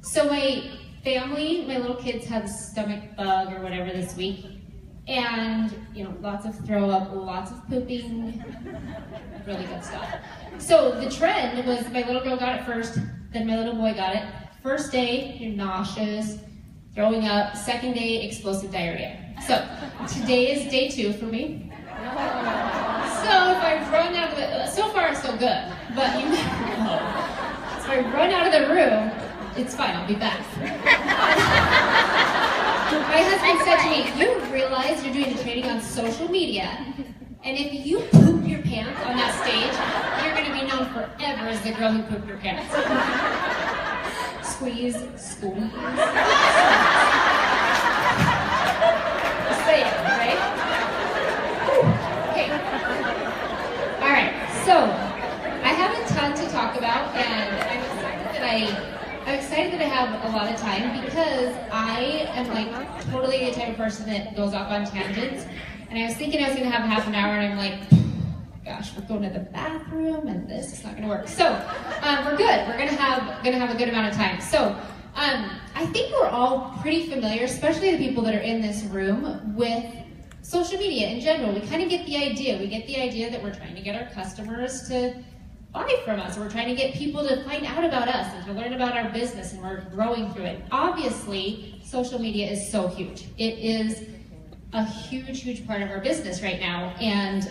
So my family, my little kids had a stomach bug or whatever this week. And, lots of throw up, lots of pooping, really good stuff. So the trend was my little girl got it first, then my little boy got it. First day, you're nauseous, throwing up. Second day, explosive diarrhea. So today is day 2 for me. So if I run out of it, so far so good, but you never know. So if I run out of the room, it's fine, I'll be back. My husband said to me, you realize you're doing the training on social media, and if you poop your pants on that stage, you're going to be known forever as the girl who pooped her pants. Squeeze, squeeze. Say it, right? Okay. All right, so I have a ton to talk about, and I'm excited that I have a lot of time because I am like totally the type of person that goes off on tangents. And I was thinking I was going to have half an hour, and I'm like, gosh, we're going to the bathroom, and this is not going to work. So we're good. We're going to have a good amount of time. So I think we're all pretty familiar, especially the people that are in this room, with social media in general. We kind of get the idea. We get the idea that we're trying to get our customers to buy from us. We're trying to get people to find out about us and to learn about our business, and we're growing through it. Obviously, social media is so huge. It is a huge, huge part of our business right now. And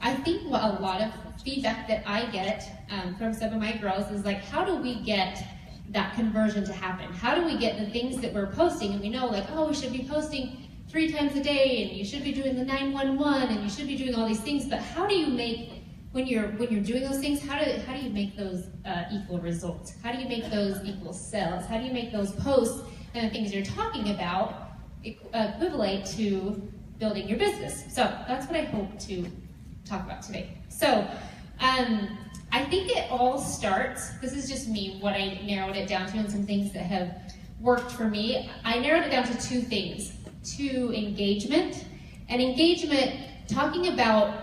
I think a lot of feedback that I get from some of my girls is like, how do we get that conversion to happen? How do we get the things that we're posting? And we know like, oh, we should be posting 3 times a day, and you should be doing the 911, and you should be doing all these things. But how do you make, when you're doing those things, how do you make those equal results? How do you make those equal sales? How do you make those posts and the things you're talking about equivalent to building your business? So that's what I hope to talk about today. So I think it all starts, this is just me, what I narrowed it down to, and some things that have worked for me. I narrowed it down to 2 things. To engagement, and engagement, talking about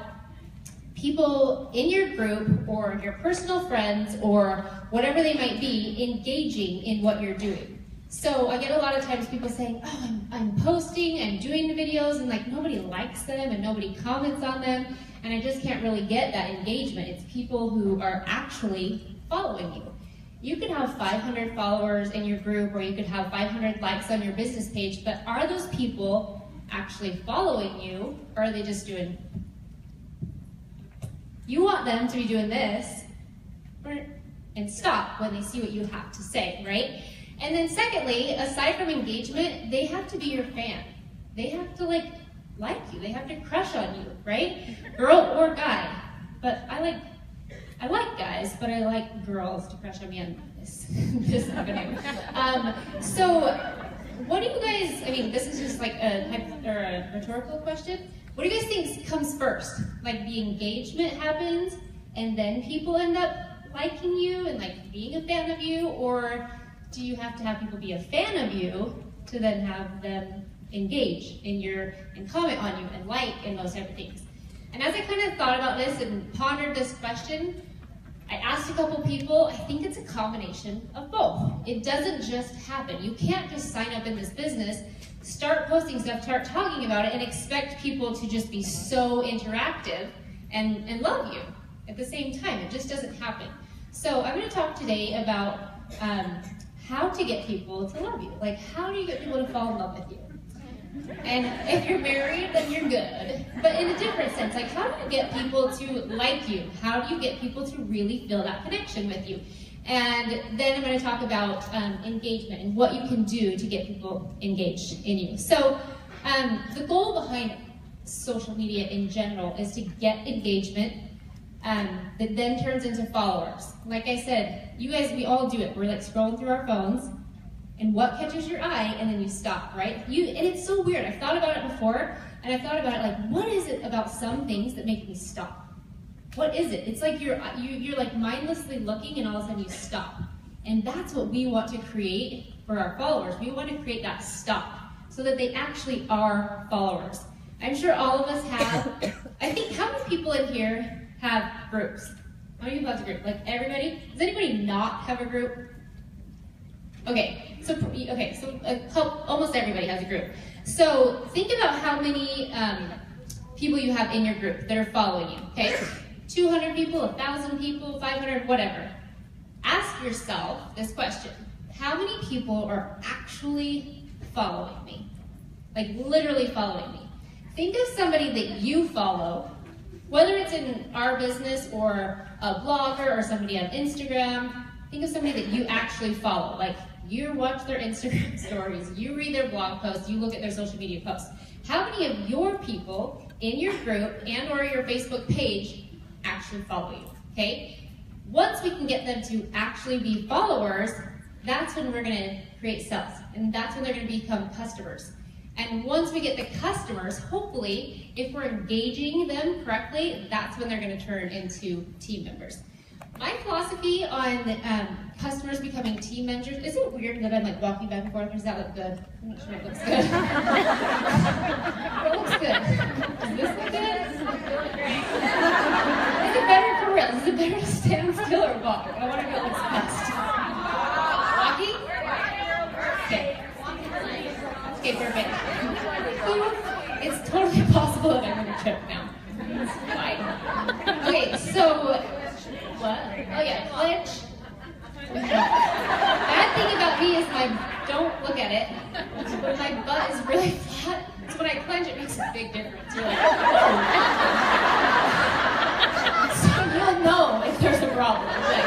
people in your group or your personal friends or whatever they might be engaging in what you're doing. So I get a lot of times people saying, oh, I'm posting, I'm doing the videos, and like nobody likes them and nobody comments on them, and I just can't really get that engagement. It's people who are actually following you. You could have 500 followers in your group, or you could have 500 likes on your business page, but are those people actually following you, or are they just doing? You want them to be doing this and stop when they see what you have to say, right? And then secondly, aside from engagement, they have to be your fan. They have to like you. They have to crush on you, right? Girl or guy. But I like guys, but I like girls to crush on me on this avenue. So what do you guys, I mean, this is just like a rhetorical question. What do you guys think comes first? Like the engagement happens and then people end up liking you and like being a fan of you, or do you have to have people be a fan of you to then have them engage and comment on you and like and those type of things? And as I kind of thought about this and pondered this question, I asked a couple people. I think it's a combination of both. It doesn't just happen. You can't just sign up in this business, start posting stuff, start talking about it, and expect people to just be so interactive and love you at the same time. It just doesn't happen. So I'm going to talk today about how to get people to love you. Like, how do you get people to fall in love with you? And if you're married, then you're good. But in a different sense, like, how do you get people to like you? How do you get people to really feel that connection with you? And then I'm going to talk about engagement and what you can do to get people engaged in you. So the goal behind social media in general is to get engagement that then turns into followers. Like I said, you guys, we all do it. We're like scrolling through our phones, and what catches your eye, and then you stop, right? And it's so weird. I've thought about it before, and I've thought about it like, what is it about some things that make me stop? What is it? It's like you're like mindlessly looking, and all of a sudden you stop. And that's what we want to create for our followers. We want to create that stop so that they actually are followers. I'm sure all of us have, I think, how many people in here have groups? How many people have a group? Like everybody? Does anybody not have a group? Almost everybody has a group. So think about how many people you have in your group that are following you, okay? 200 people, 1,000 people, 500, whatever. Ask yourself this question. How many people are actually following me? Like literally following me. Think of somebody that you follow, whether it's in our business or a blogger or somebody on Instagram. Think of somebody that you actually follow. Like you watch their Instagram stories, you read their blog posts, you look at their social media posts. How many of your people in your group and or your Facebook page actually follow you, okay? Once we can get them to actually be followers, that's when we're gonna create sales, and that's when they're gonna become customers. And once we get the customers, hopefully, if we're engaging them correctly, that's when they're gonna turn into team members. My philosophy on customers becoming team members, is it weird that I'm like walking back and forth, or does that look good? I'm not sure it looks good. It looks good. Does this look good? Is it better for real? Is it better to stand still or walk? I want to know what's best. Walking? Okay. Okay, perfect. It's totally possible that I'm going to trip now. It's fine. Okay, so, what? Oh yeah, clench. Bad thing about me is don't look at it, when my butt is really flat, so when I clench it makes a big difference. You're like, oh. So you'll know if there's a problem. Like,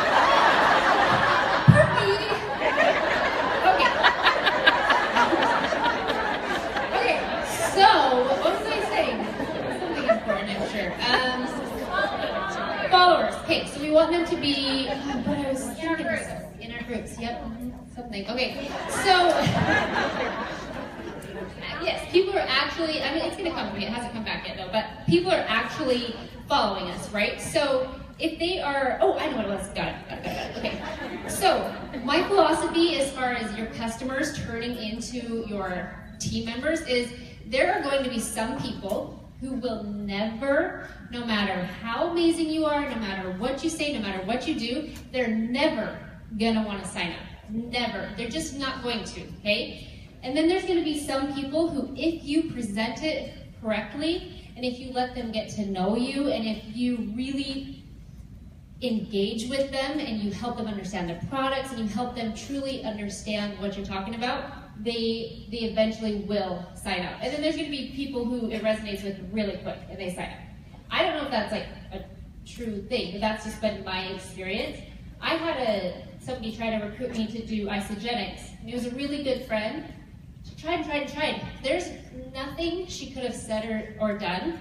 Perky. Okay, so what was I saying? Something important, I'm sure. Followers. Okay, so we want them to be, but I was thinking this in our groups. Yep, something. Okay, so yes, people are actually, I mean, it's going to come to me. It hasn't come back yet, though, but people are actually following us, right? So if they are, oh, I know what it was. Got it. Okay, so my philosophy as far as your customers turning into your team members is there are going to be some people who will never, no matter how amazing you are, no matter what you say, no matter what you do, they're never gonna want to sign up. Never. They're just not going to, okay? And then there's going to be some people who, if you present it correctly, and if you let them get to know you, and if you really engage with them, and you help them understand the products, and you help them truly understand what you're talking about, they eventually will sign up. And then there's going to be people who it resonates with really quick, and they sign up. I don't know if that's like a true thing, but that's just been my experience. I had somebody try to recruit me to do Isagenix, and he was a really good friend. She tried. There's nothing she could have said or done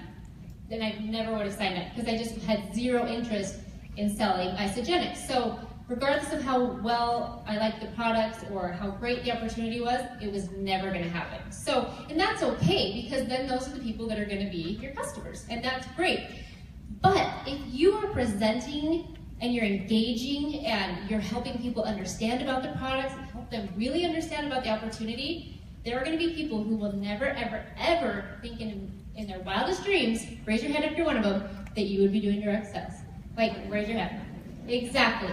that I never would have signed up, because I just had zero interest in selling Isagenix. So regardless of how well I liked the products or how great the opportunity was, it was never going to happen. So, and that's okay, because then those are the people that are going to be your customers, and that's great. But if you are presenting and you're engaging and you're helping people understand about the products and help them really understand about the opportunity, there are going to be people who will never, ever, ever think in their wildest dreams, raise your hand if you're one of them, that you would be doing direct sales. Like, raise your hand. Exactly.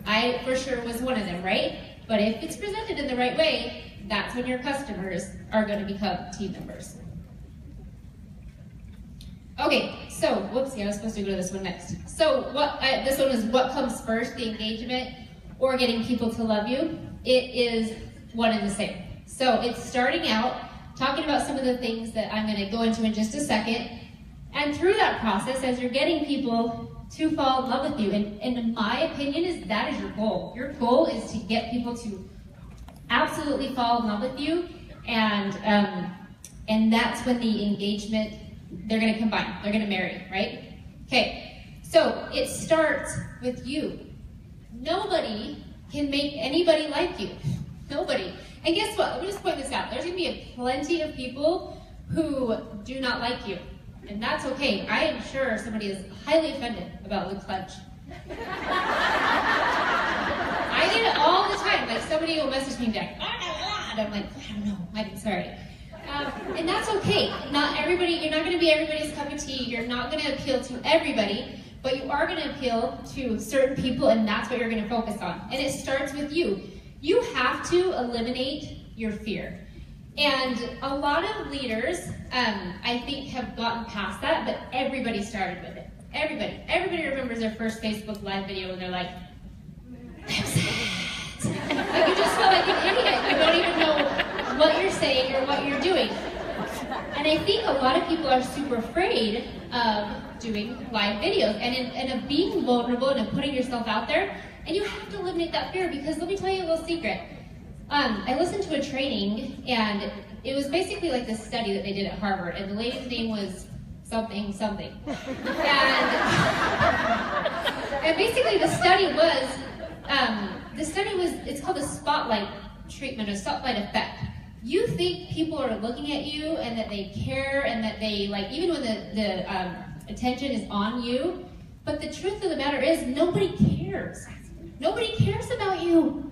I for sure was one of them, right? But if it's presented in the right way, that's when your customers are going to become team members. Okay, so, whoopsie, I was supposed to go to this one next. So, this one is what comes first, the engagement or getting people to love you? It is one and the same. So, it's starting out, talking about some of the things that I'm going to go into in just a second. And through that process, as you're getting people to fall in love with you, and in my opinion, that is your goal. Your goal is to get people to absolutely fall in love with you, and that's when the engagement, they're going to combine, they're going to marry, right? Okay, so it starts with you. Nobody can make anybody like you. Nobody. And guess what? Let me just point this out. There's going to be plenty of people who do not like you. And that's okay. I am sure somebody is highly offended about the clench. I get it all the time. Like, somebody will message me back, and I'm like, I don't know, I'm sorry. And that's okay. Not everybody, you're not going to be everybody's cup of tea. You're not going to appeal to everybody, but you are going to appeal to certain people, and that's what you're going to focus on. And it starts with you. You have to eliminate your fear. And a lot of leaders, I think, have gotten past that, but everybody started with it. Everybody remembers their first Facebook Live video when they're like, I'm sad. Like, you just feel like an idiot. You don't even know what you're saying or what you're doing. And I think a lot of people are super afraid of doing live videos and of being vulnerable and of putting yourself out there. And you have to eliminate that fear, because let me tell you a little secret. I listened to a training, and it was basically like this study that they did at Harvard, and the lady's name was something. And basically the study was, it's called the spotlight treatment, or spotlight effect. You think people are looking at you and that they care and that they, like, even when the attention is on you, but the truth of the matter is nobody cares. Nobody cares about you.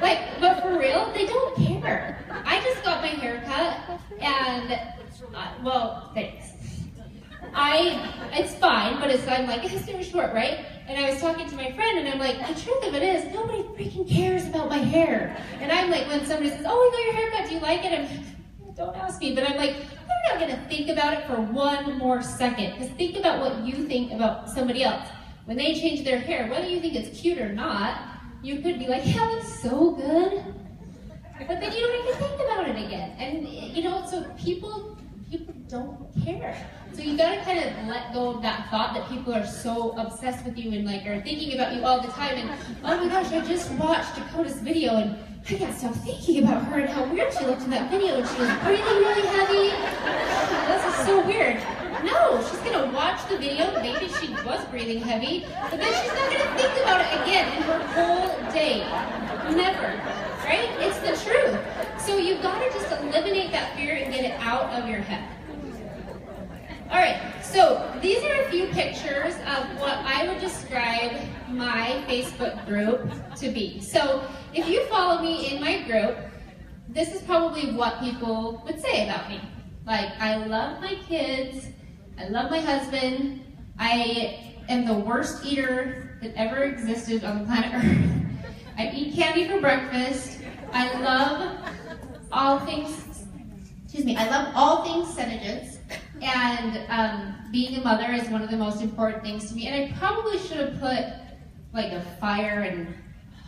Like, but for real, they don't care. I just got my hair cut, and, well, thanks. It's fine, but I'm like, it's super short, right? And I was talking to my friend, and I'm like, the truth of it is, nobody freaking cares about my hair. And I'm like, when somebody says, oh, we got your haircut, do you like it? I'm like, don't ask me. But I'm like, I'm not gonna think about it for one more second. Because think about what you think about somebody else. When they change their hair, whether you think it's cute or not, you could be like, yeah, it looks so good. But then you don't even think about it again. And, you know, so people don't care. So you gotta kind of let go of that thought that people are so obsessed with you and like are thinking about you all the time. And oh my gosh, I just watched Dakota's video and I can't stop thinking about her and how weird she looked in that video, and she was breathing really heavy. This is so weird. No, she's gonna watch the video, maybe she was breathing heavy, but then she's not gonna think about it again in her whole day. Never, right? It's the truth. So you've gotta just eliminate that fear and get it out of your head. All right, so these are a few pictures of what I would describe my Facebook group to be. So if you follow me in my group, this is probably what people would say about me. Like, I love my kids, I love my husband, I am the worst eater that ever existed on the planet Earth. I eat candy for breakfast, I love all things Senegence. And being a mother is one of the most important things to me. And I probably should have put like a fire and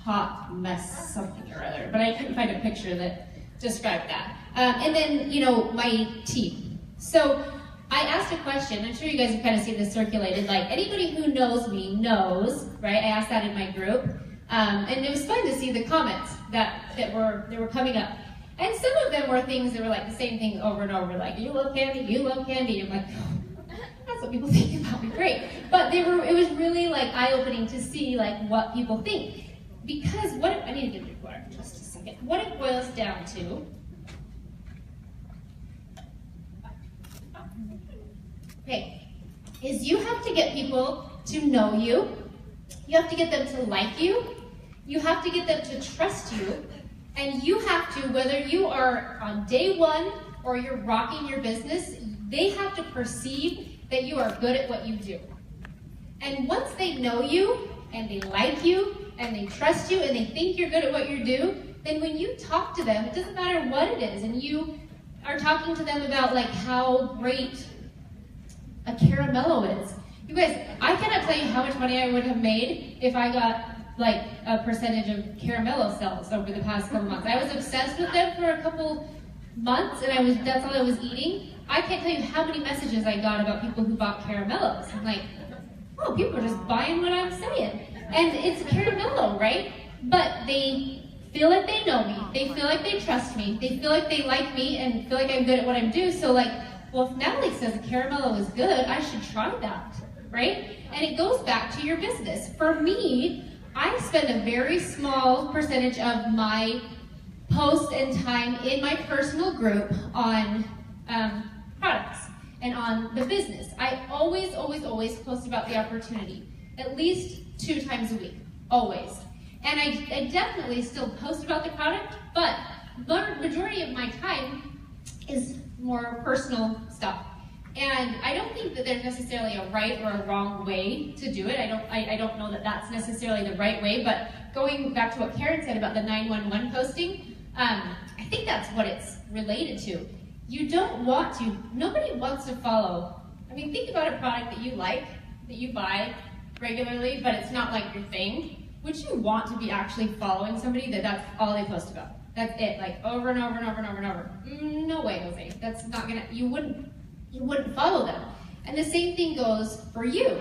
hot mess something or other, but I couldn't find a picture that described that. And then, you know, my team. So I asked a question. I'm sure you guys have kind of seen this circulated. Like, anybody who knows me knows, right? I asked that in my group. And it was fun to see the comments that were coming up. And some of them were things that were like the same thing over and over, like, you love candy, you love candy. I'm like, oh, that's what people think about me, great. But it was really like eye-opening to see like what people think. Because I need to get your water in just a second. What it boils down to, okay, is you have to get people to know you, you have to get them to like you have to get them to trust you, and you have to, whether you are on day one or you're rocking your business, they have to perceive that you are good at what you do. And once they know you, and they like you, and they trust you, and they think you're good at what you do, then when you talk to them, it doesn't matter what it is, and you are talking to them about like how great a caramello is. You guys, I cannot tell you how much money I would have made if I got like a percentage of caramello sales over the past couple months. I was obsessed with them for a couple months, and that's all I was eating. I can't tell you how many messages I got about people who bought caramellos. I'm like, oh, people are just buying what I'm saying. And it's caramello, right? But they feel like they know me. They feel like they trust me. They feel like they like me and feel like I'm good at what I do. So like, well, if Natalie says caramello is good, I should try that, right? And it goes back to your business. For me, I spend a very small percentage of my post and time in my personal group on products and on the business. I always post about the opportunity, at least 2 times a week, always. And I definitely still post about the product, but the majority of my time is more personal stuff. And I don't think that there's necessarily a right or a wrong way to do it. I don't know that that's necessarily the right way, but going back to what Karen said about the 911 posting, I think that's what it's related to. You don't want to, nobody wants to follow. I mean, think about a product that you like, that you buy regularly, but it's not like your thing. Would you want to be actually following somebody that's all they post about? That's it, like over and over and over and over and over. No way, Jose. That's not gonna, you wouldn't follow them. And the same thing goes for you.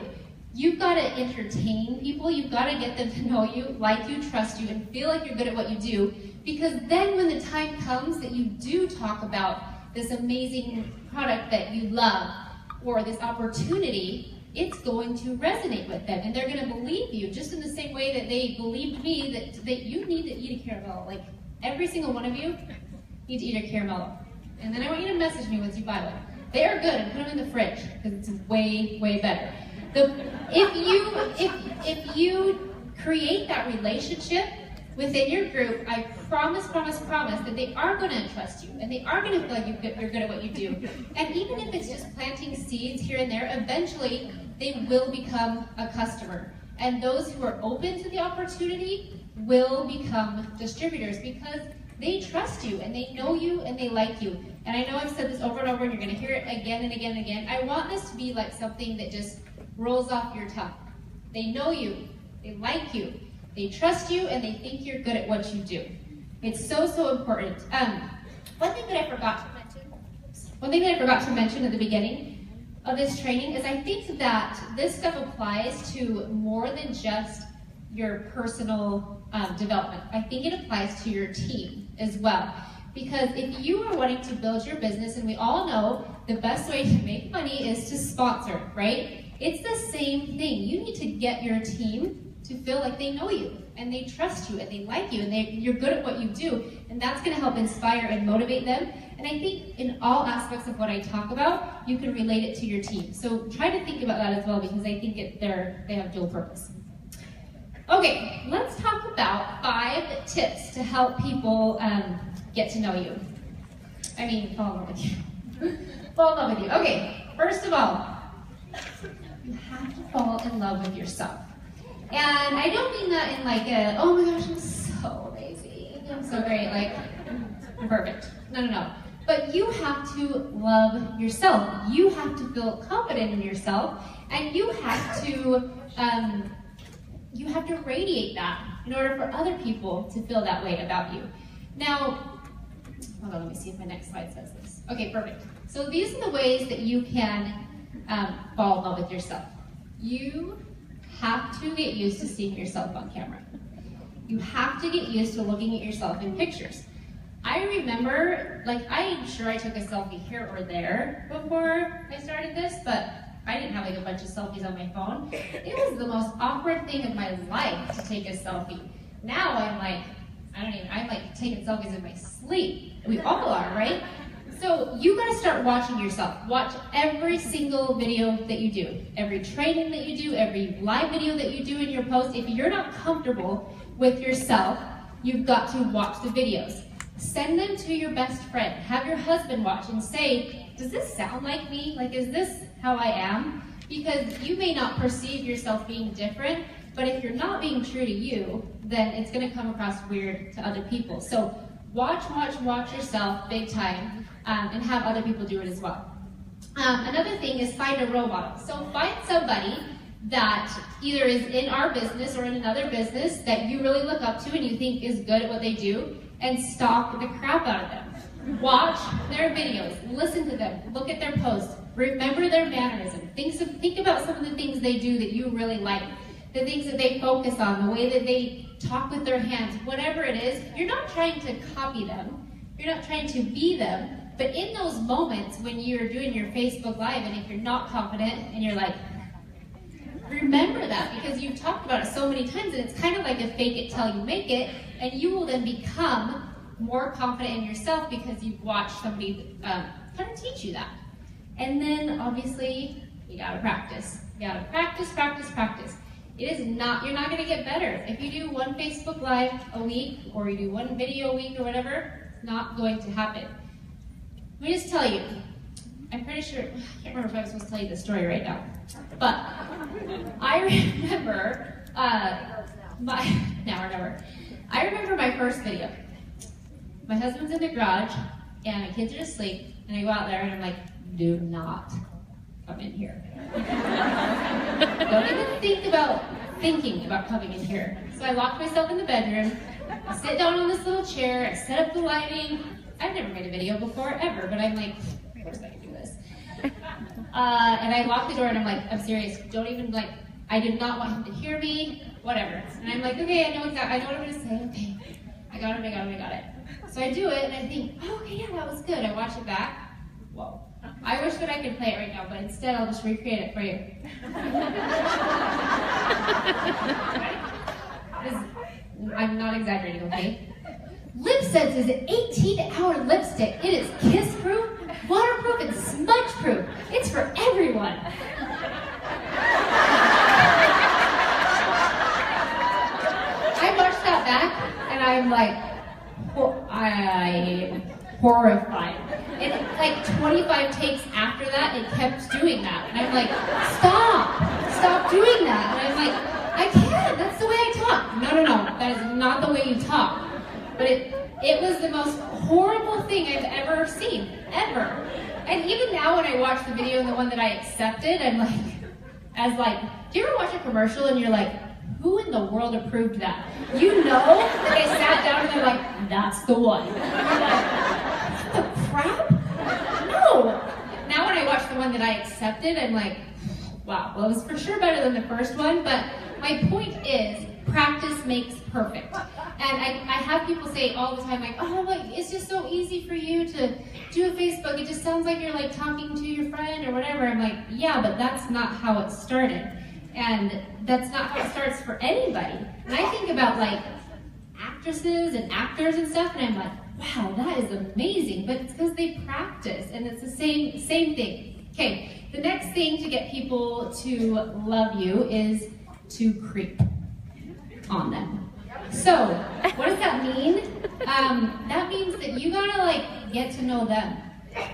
You've got to entertain people. You've got to get them to know you, like you, trust you, and feel like you're good at what you do. Because then when the time comes that you do talk about this amazing product that you love or this opportunity, it's going to resonate with them. And they're going to believe you just in the same way that they believed me that you need to eat a caramel. Like every single one of you need to eat a caramel. And then I want you to message me once you buy one. They are good, and put them in the fridge because it's way, way better. If you create that relationship within your group, I promise that they are going to trust you, and they are going to feel like you're good at what you do. And even if it's just planting seeds here and there, eventually they will become a customer. And those who are open to the opportunity will become distributors because they trust you, and they know you, and they like you. And I know I've said this over and over, and you're going to hear it again and again and again. I want this to be like something that just rolls off your tongue. They know you, they like you, they trust you, and they think you're good at what you do. It's so, so important. One thing that I forgot to mention at the beginning of this training is I think that this stuff applies to more than just your personal development. I think it applies to your team as well. Because if you are wanting to build your business, and we all know the best way to make money is to sponsor, right? It's the same thing. You need to get your team to feel like they know you, and they trust you, and they like you, and you're good at what you do, and that's going to help inspire and motivate them. And I think in all aspects of what I talk about, you can relate it to your team. So try to think about that as well, because I think they have dual purpose. Okay, let's talk about 5 tips to help people get to know you. I mean, fall in love with you. Fall in love with you. Okay, first of all, you have to fall in love with yourself. And I don't mean that in like a, oh my gosh, I'm so amazing, I'm so great, like, I'm perfect. No. But you have to love yourself. You have to feel confident in yourself, and you have to radiate that in order for other people to feel that way about you. Now, hold on, let me see if my next slide says this. Okay, perfect. So these are the ways that you can fall in love with yourself. You have to get used to seeing yourself on camera. You have to get used to looking at yourself in pictures. I remember, like, I'm sure I took a selfie here or there before I started this, but I didn't have like a bunch of selfies on my phone. It was the most awkward thing of my life to take a selfie. Now I'm like, I'm like taking selfies in my sleep. We all are, right? So you gotta start watching yourself. Watch every single video that you do, every training that you do, every live video that you do in your post. If you're not comfortable with yourself, you've got to watch the videos. Send them to your best friend. Have your husband watch and say, does this sound like me? Like, is this how I am? Because you may not perceive yourself being different, but if you're not being true to you, then it's gonna come across weird to other people. So watch yourself big time, and have other people do it as well. Another thing is find a role model. So find somebody that either is in our business or in another business that you really look up to and you think is good at what they do, and stalk the crap out of them. Watch their videos, listen to them, look at their posts, remember their mannerisms. Think about some of the things they do that you really like, the things that they focus on, the way that they talk with their hands, whatever it is. You're not trying to copy them, you're not trying to be them, but in those moments when you're doing your Facebook Live and if you're not confident and you're like, remember that, because you've talked about it so many times, and it's kind of like a fake it till you make it, and you will then become more confident in yourself because you've watched somebody kind of teach you that. And then obviously you gotta practice. You gotta practice. It is not, you're not gonna get better. If you do one Facebook Live a week or you do one video a week or whatever, it's not going to happen. Let me just tell you, I'm pretty sure, I can't remember if I was supposed to tell you this story right now, but I remember, I remember my first video. My husband's in the garage, and my kids are asleep, and I go out there, and I'm like, do not come in here. Don't even thinking about coming in here. So I locked myself in the bedroom, I sit down on this little chair, I set up the lighting. I've never made a video before, ever, but I'm like, of course I can do this. And I locked the door, and I'm like, I'm serious, don't even I did not want him to hear me, whatever. And I'm like, okay, I know what I'm gonna say, okay. I got it. So I do it, and I think, oh, okay, yeah, that was good. I watch it back. Whoa. I wish that I could play it right now, but instead I'll just recreate it for you. I'm not exaggerating, okay? LipSense is an 18-hour lipstick. It is kiss-proof, waterproof, and smudge-proof. It's for everyone. I watched that back, and I'm like, I'm horrified. And like 25 takes after that, it kept doing that. And I'm like, stop doing that. And I'm like, I can't, that's the way I talk. No, that is not the way you talk. But it was the most horrible thing I've ever seen, ever. And even now when I watch the video and the one that I accepted, I'm like, do you ever watch a commercial and you're like, who in the world approved that? You know that they sat down and they're like, that's the one. And you're like, what the crap? No. Now when I watch the one that I accepted, I'm like, wow, well, it was for sure better than the first one, but my point is, practice makes perfect. And I have people say all the time, like, oh, it's just so easy for you to do a Facebook. It just sounds like you're like talking to your friend or whatever. I'm like, yeah, but that's not how it started. And that's not how it starts for anybody. And I think about like actresses and actors and stuff, and I'm like, wow, that is amazing. But it's because they practice, and it's the same thing. Okay, the next thing to get people to love you is to creep on them. So, what does that mean? That means that you gotta get to know them.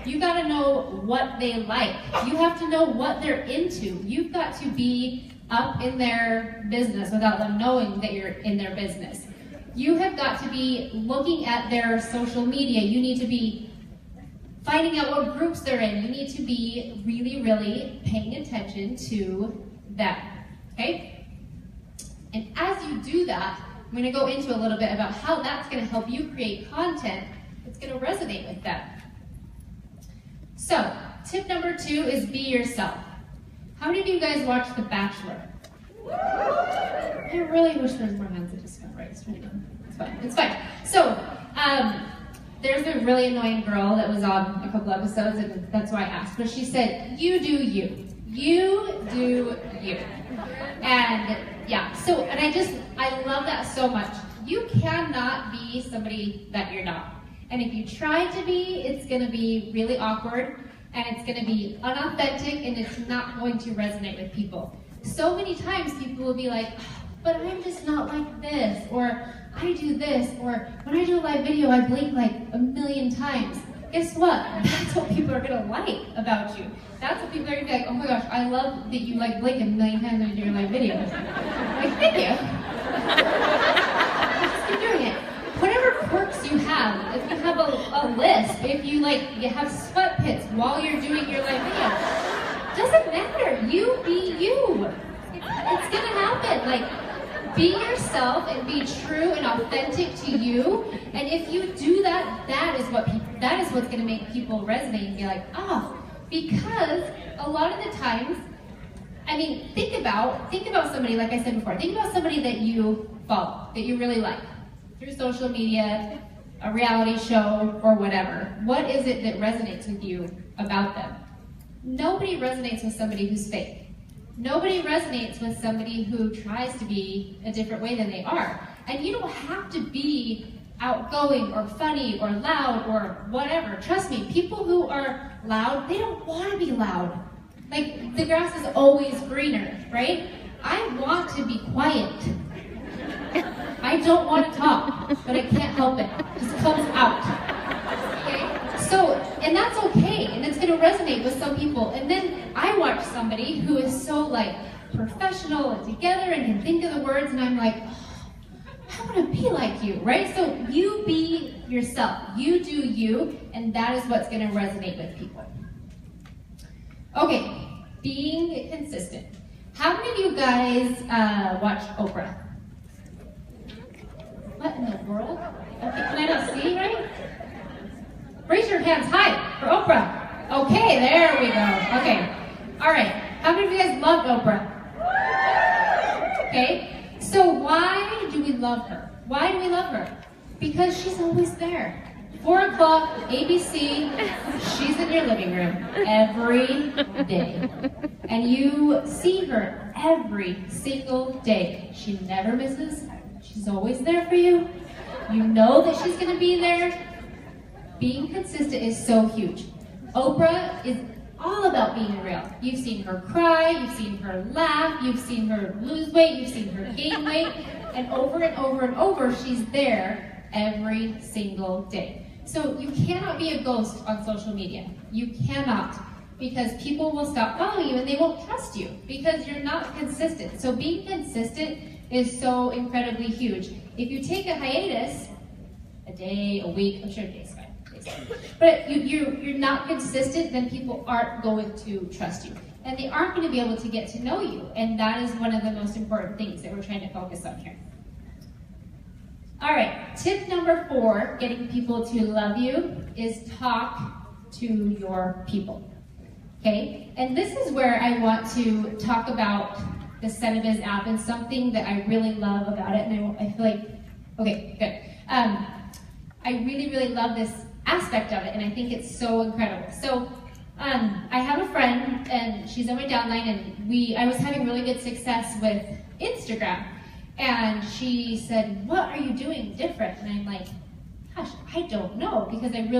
You gotta know what they like. You have to know what they're into. You've got to be up in their business without them knowing that you're in their business. You have got to be looking at their social media. You need to be finding out what groups they're in. You need to be really, really paying attention to them, okay? And as you do that, I'm gonna go into a little bit about how that's gonna help you create content that's gonna resonate with them. So, tip number 2 is be yourself. How many of you guys watch The Bachelor? I really wish there was more hands that just went right. It's fine. So, there's a really annoying girl that was on a couple episodes, and that's why I asked. But she said, you do you. You do you. And yeah, so, and I love that so much. You cannot be somebody that you're not. And if you try to be, it's gonna be really awkward, and it's gonna be unauthentic, and it's not going to resonate with people. So many times people will be like, but I'm just not like this, or I do this, or when I do a live video, I blink like a million times. Guess what? That's what people are gonna like about you. That's what people are gonna be like, oh my gosh, I love that you blink a million times when you do your live video. Like, thank you. Just keep doing it. Whatever quirks you have, if you have a lisp, if you have sweat pits while you're doing your live video, doesn't matter. You be you. It's gonna happen. Be yourself and be true and authentic to you. And if you do that, that is what's gonna make people resonate and be like, oh, because a lot of the times, I mean, think about somebody, like I said before, think about somebody that you follow, that you really like, through social media, a reality show, or whatever. What is it that resonates with you about them? Nobody resonates with somebody who's fake. Nobody resonates with somebody who tries to be a different way than they are. And you don't have to be outgoing or funny or loud or whatever. Trust me, people who are loud, they don't want to be loud. Like, the grass is always greener, right? I want to be quiet. I don't want to talk, but I can't help it. It just comes out. Okay? So, and that's okay, and it's going to resonate with people. And then I watch somebody who is so like professional and together and can think of the words, and I'm like, oh, I want to be like you, right? So you be yourself. You do you, and that is what's going to resonate with people. Okay, being consistent. How many of you guys watch Oprah? What in the world? Okay, can I not see, right? Raise your hands high for Oprah. Okay, there we go. Okay, all right. How many of you guys love Oprah? Okay, so why do we love her? Why do we love her? Because she's always there. 4 o'clock, ABC, she's in your living room every day. And you see her every single day. She never misses. She's always there for you. You know that she's going to be there. Being consistent is so huge. Oprah is all about being real. You've seen her cry, you've seen her laugh, you've seen her lose weight, you've seen her gain weight, and over and over and over, she's there every single day. So you cannot be a ghost on social media. You cannot, because people will stop following you and they won't trust you because you're not consistent. So being consistent is so incredibly huge. If you take a hiatus, a day, a week, I'm sure days fine. But you're not consistent, then people aren't going to trust you. And they aren't going to be able to get to know you. And that is one of the most important things that we're trying to focus on here. All right, tip number 4, getting people to love you, is talk to your people. Okay, and this is where I want to talk about the Senabiz app and something that I really love about it. And I feel like, okay, good. I really, really love this aspect of it, and I think it's so incredible. So I have a friend, and she's on my downline, and I was having really good success with Instagram. And she said, what are you doing different? And I'm like, gosh, I don't know, because I was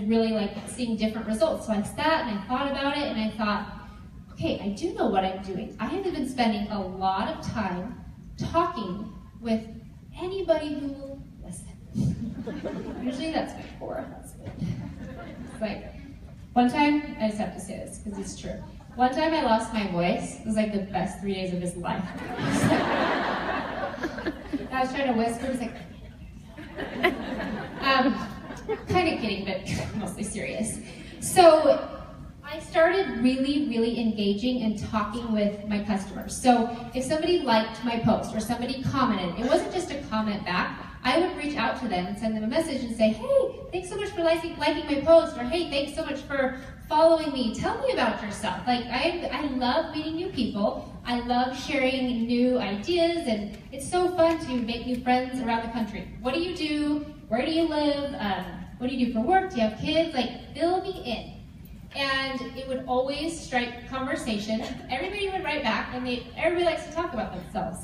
really like seeing different results. So I sat and I thought about it, and I thought, okay, I do know what I'm doing. I have been spending a lot of time talking with anybody who will listen. Usually that's my poor husband. It's like, one time, I just have to say this because it's true. One time I lost my voice. It was like the best 3 days of his life. I was trying to whisper, it was like, kind of kidding, but mostly serious. So I started really, really engaging and talking with my customers. So if somebody liked my post or somebody commented, it wasn't just a comment back. I would reach out to them and send them a message and say, hey, thanks so much for liking my post, or hey, thanks so much for following me. Tell me about yourself. Like, I love meeting new people. I love sharing new ideas, and it's so fun to make new friends around the country. What do you do? Where do you live? What do you do for work? Do you have kids? Like, fill me in. And it would always strike conversation. Everybody would write back, and everybody likes to talk about themselves.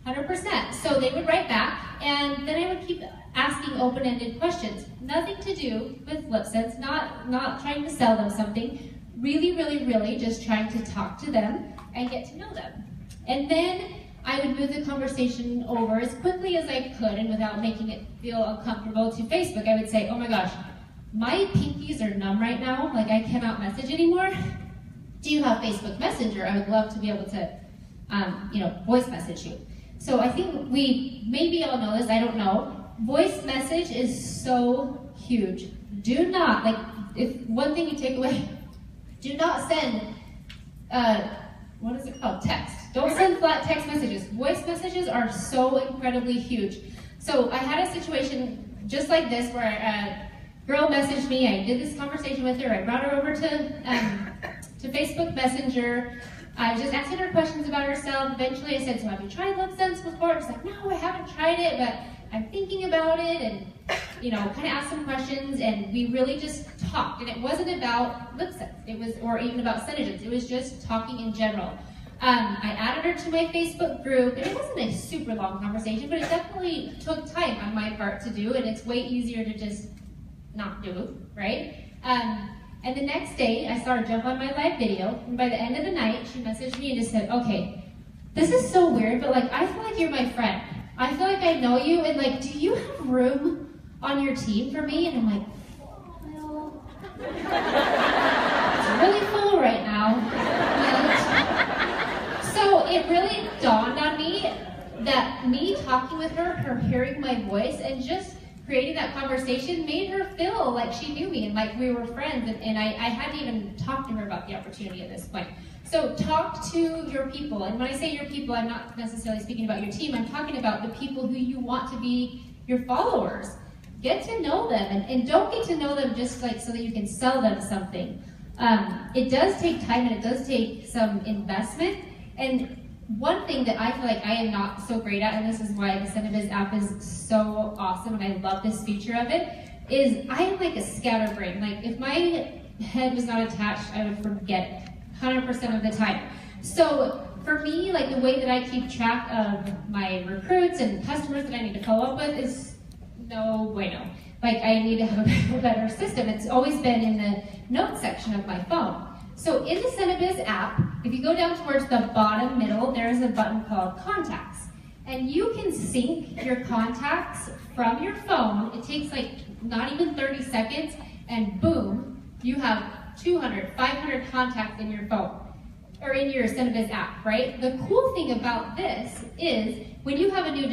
100%. So they would write back, and then I would keep asking open-ended questions. Nothing to do with FlipSense, not trying to sell them something. Really, really, really just trying to talk to them and get to know them. And then I would move the conversation over as quickly as I could and without making it feel uncomfortable to Facebook. I would say, oh my gosh, my pinkies are numb right now. Like, I cannot message anymore. Do you have Facebook Messenger? I would love to be able to, voice message you. So I think maybe all know this, I don't know. Voice message is so huge. Do not, if one thing you take away, do not send, what is it called, text. Don't send flat text messages. Voice messages are so incredibly huge. So I had a situation just like this where a girl messaged me, I did this conversation with her, I brought her over to Facebook Messenger. I was just asking her questions about herself. Eventually I said, so have you tried FlipSense before? She's like, no, I haven't tried it, but I'm thinking about it, and kind of asked some questions, and we really just talked. And it wasn't about FlipSense, or even about Senabiz. It was just talking in general. I added her to my Facebook group, and it wasn't a super long conversation, but it definitely took time on my part to do, and it's way easier to just not do, right? And the next day, I saw her jump on my live video, and by the end of the night, she messaged me and just said, okay, this is so weird, but I feel like you're my friend. I feel like I know you, and do you have room on your team for me? And I'm like, well, really full right now. So it really dawned on me that me talking with her, her hearing my voice, and just creating that conversation made her feel like she knew me and like we were friends, and I hadn't even talked to her about the opportunity at this point. So talk to your people, and when I say your people, I'm not necessarily speaking about your team, I'm talking about the people who you want to be your followers. Get to know them, and don't get to know them just like so that you can sell them something. It does take time and it does take some investment, and one thing that I feel like I am not so great at, and this is why the Cinebiz app is so awesome and I love this feature of it, is I am like a scatterbrain. Like if my head was not attached, I would forget it 100% of the time. So for me, like the way that I keep track of my recruits and customers that I need to follow up with is no bueno. Like I need to have a better system. It's always been in the notes section of my phone. So in the Cinebiz app, if you go down towards the bottom middle, there is a button called Contacts. And you can sync your contacts from your phone. It takes like not even 30 seconds, and boom, you have 200, 500 contacts in your phone, or in your Cinebiz app, right? The cool thing about this is when you have a new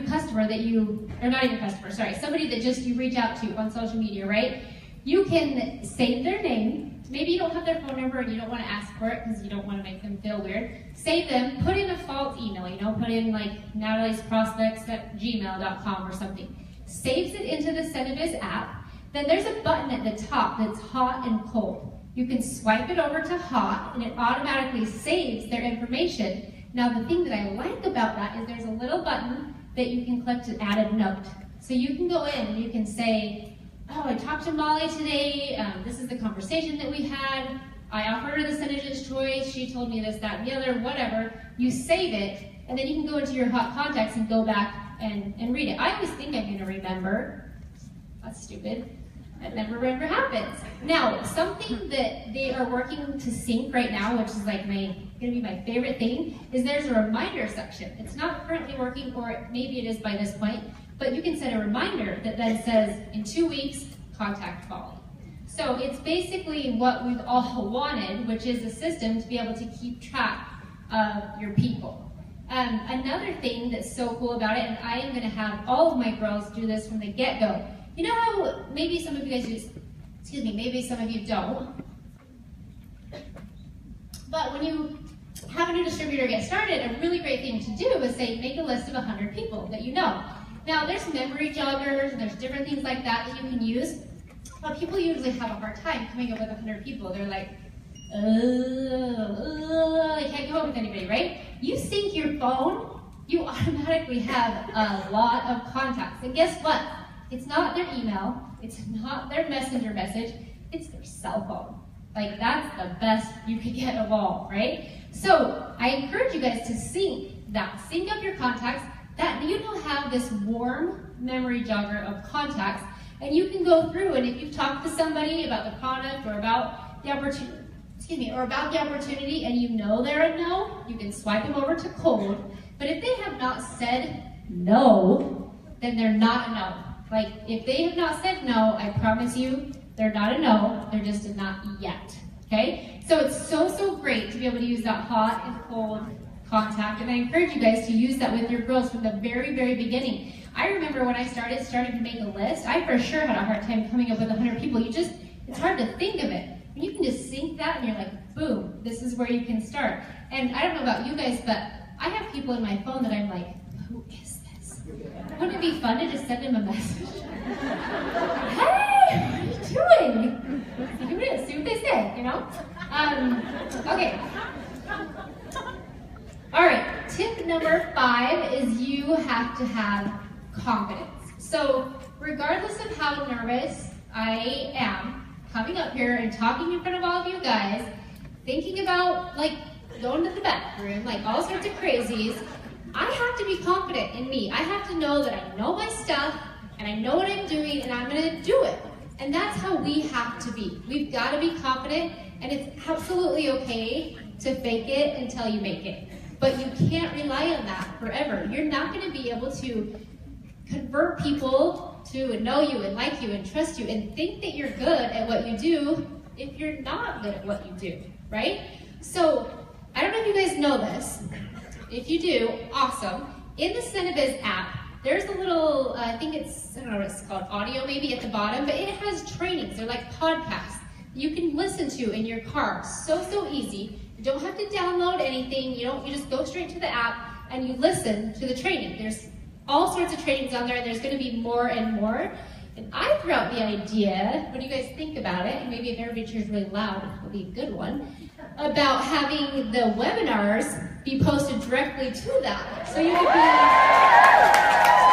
customer that you, or not even customer, sorry, somebody that just you reach out to on social media, right? You can save their name. Maybe you don't have their phone number and you don't want to ask for it because you don't want to make them feel weird. Save them, put in a false email, put in like nataliesprospects@gmail.com or something. Saves it into the Cinebiz app. Then there's a button at the top that's hot and cold. You can swipe it over to hot and it automatically saves their information. Now the thing that I like about that is there's a little button that you can click to add a note. So you can go in and you can say, oh, I talked to Molly today, this is the conversation that we had, I offered her the Cinebiz choice, she told me this, that, and the other, whatever. You save it, and then you can go into your hot contacts and go back and read it. I always think I'm gonna remember. That's stupid. That never ever happens. Now, something that they are working to sync right now, which is like gonna be my favorite thing, is there's a reminder section. It's not currently working, or maybe it is by this point, but you can set a reminder that then says, in 2 weeks, contact Molly. So it's basically what we've all wanted, which is a system to be able to keep track of your people. Another thing that's so cool about it, and I am gonna have all of my girls do this from the get-go. You know how maybe some of you guys use, maybe some of you don't, but when you have a new distributor get started, a really great thing to do is say, make a list of 100 people that you know. Now, there's memory joggers, and there's different things like that that you can use, but people usually have a hard time coming up with 100 people. They're like, they can't come up with anybody, right? You sync your phone, you automatically have a lot of contacts. And guess what? It's not their email, it's not their messenger message, it's their cell phone. Like, that's the best you could get of all, right? So, I encourage you guys to sync that. Sync up your contacts, that you don't have this warm memory jogger of contacts, and you can go through, and if you've talked to somebody about the product or about the opportunity, and you know they're a no, you can swipe them over to cold. But if they have not said no, then they're not a no. Like, if they have not said no, I promise you, they're not a no, they're just a not yet, okay? So it's so great to be able to use that hot and cold contact, and I encourage you guys to use that with your girls from the very beginning. I remember when I started to make a list, I for sure had a hard time coming up with 100 people. It's hard to think of it. And you can just sync that and you're like, boom, this is where you can start. And I don't know about you guys, but I have people in my phone that I'm like, who is this? Wouldn't it be fun to just send them a message? Hey, what are you doing? See what they say, Okay. All right, tip number 5 is you have to have confidence. So regardless of how nervous I am coming up here and talking in front of all of you guys, thinking about like going to the bathroom, like all sorts of crazies, I have to be confident in me. I have to know that I know my stuff and I know what I'm doing and I'm gonna do it. And that's how we have to be. We've gotta be confident, and it's absolutely okay to fake it until you make it. But you can't rely on that forever. You're not gonna be able to convert people to know you and like you and trust you and think that you're good at what you do if you're not good at what you do, right? So, I don't know if you guys know this. If you do, awesome. In the Cinebiz app, there's a little, I don't know what it's called, audio maybe at the bottom, but it has trainings. They're like podcasts you can listen to in your car. So easy. You don't have to download anything. You just go straight to the app and you listen to the training. There's all sorts of trainings on there, and there's going to be more and more. And I threw out the idea, what do you guys think about it? And maybe if everybody cheers really loud, it'll be a good one, about having the webinars be posted directly to that. So you could be,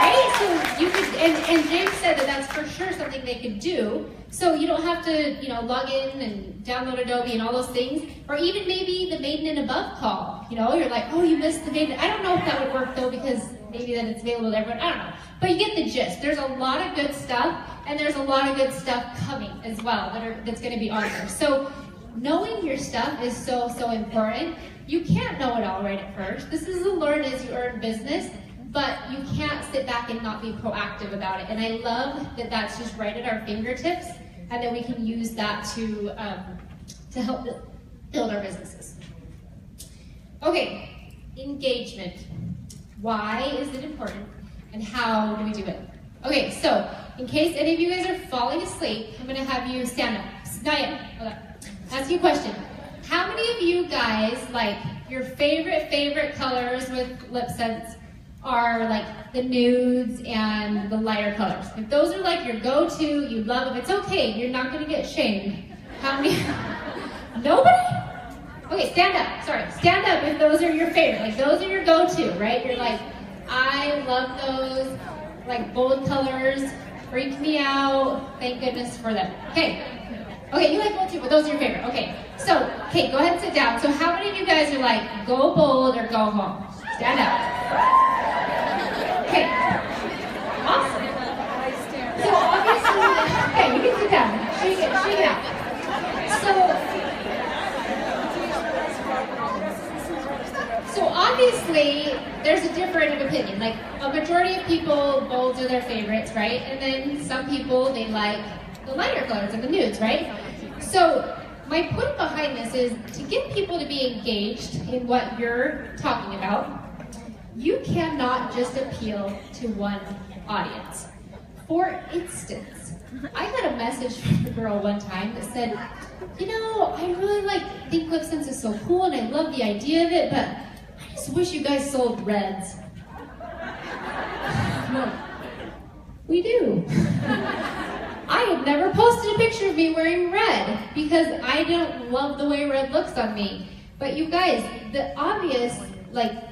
right? So you could, and James said that that's for sure something they could do. So you don't have to, log in and download Adobe and all those things. Or even maybe the Maiden and Above call. You're like, oh, you missed the Maiden. I don't know if that would work though, because maybe then it's available to everyone. I don't know. But you get the gist. There's a lot of good stuff, and there's a lot of good stuff coming as well that's going to be on there. So knowing your stuff is so important. You can't know it all right at first. This is a learn as you earn business, but you can't sit back and not be proactive about it. And I love that that's just right at our fingertips, and then we can use that to help build our businesses. Okay, engagement. Why is it important, and how do we do it? Okay, so in case any of you guys are falling asleep, I'm going to have you stand up. Not yet. Hold on. Ask you a question. How many of you guys, like, your favorite colors with lip scents are like the nudes and the lighter colors? If those are like your go-to, you love them, it's okay, you're not going to get shamed. How many? Nobody? Okay, stand up. Sorry, stand up if those are your favorite. Like, those are your go-to, right? You're like, I love those, like, bold colors, freak me out, thank goodness for them. Okay, you like bold too, but those are your favorite. Okay, go ahead and sit down. So how many of you guys are like, go bold or go home? Stand up. Okay, awesome. So obviously, you can sit down. Shake it out. So obviously, there's a difference of opinion. Like, a majority of people, bolds are their favorites, right? And then some people, they like the lighter colors and the nudes, right? So my point behind this is to get people to be engaged in what you're talking about. You cannot just appeal to one audience. For instance, I got a message from a girl one time that said, I really think lip sense is so cool and I love the idea of it, but I just wish you guys sold reds. No, we do. I have never posted a picture of me wearing red because I don't love the way red looks on me. But you guys, the obvious,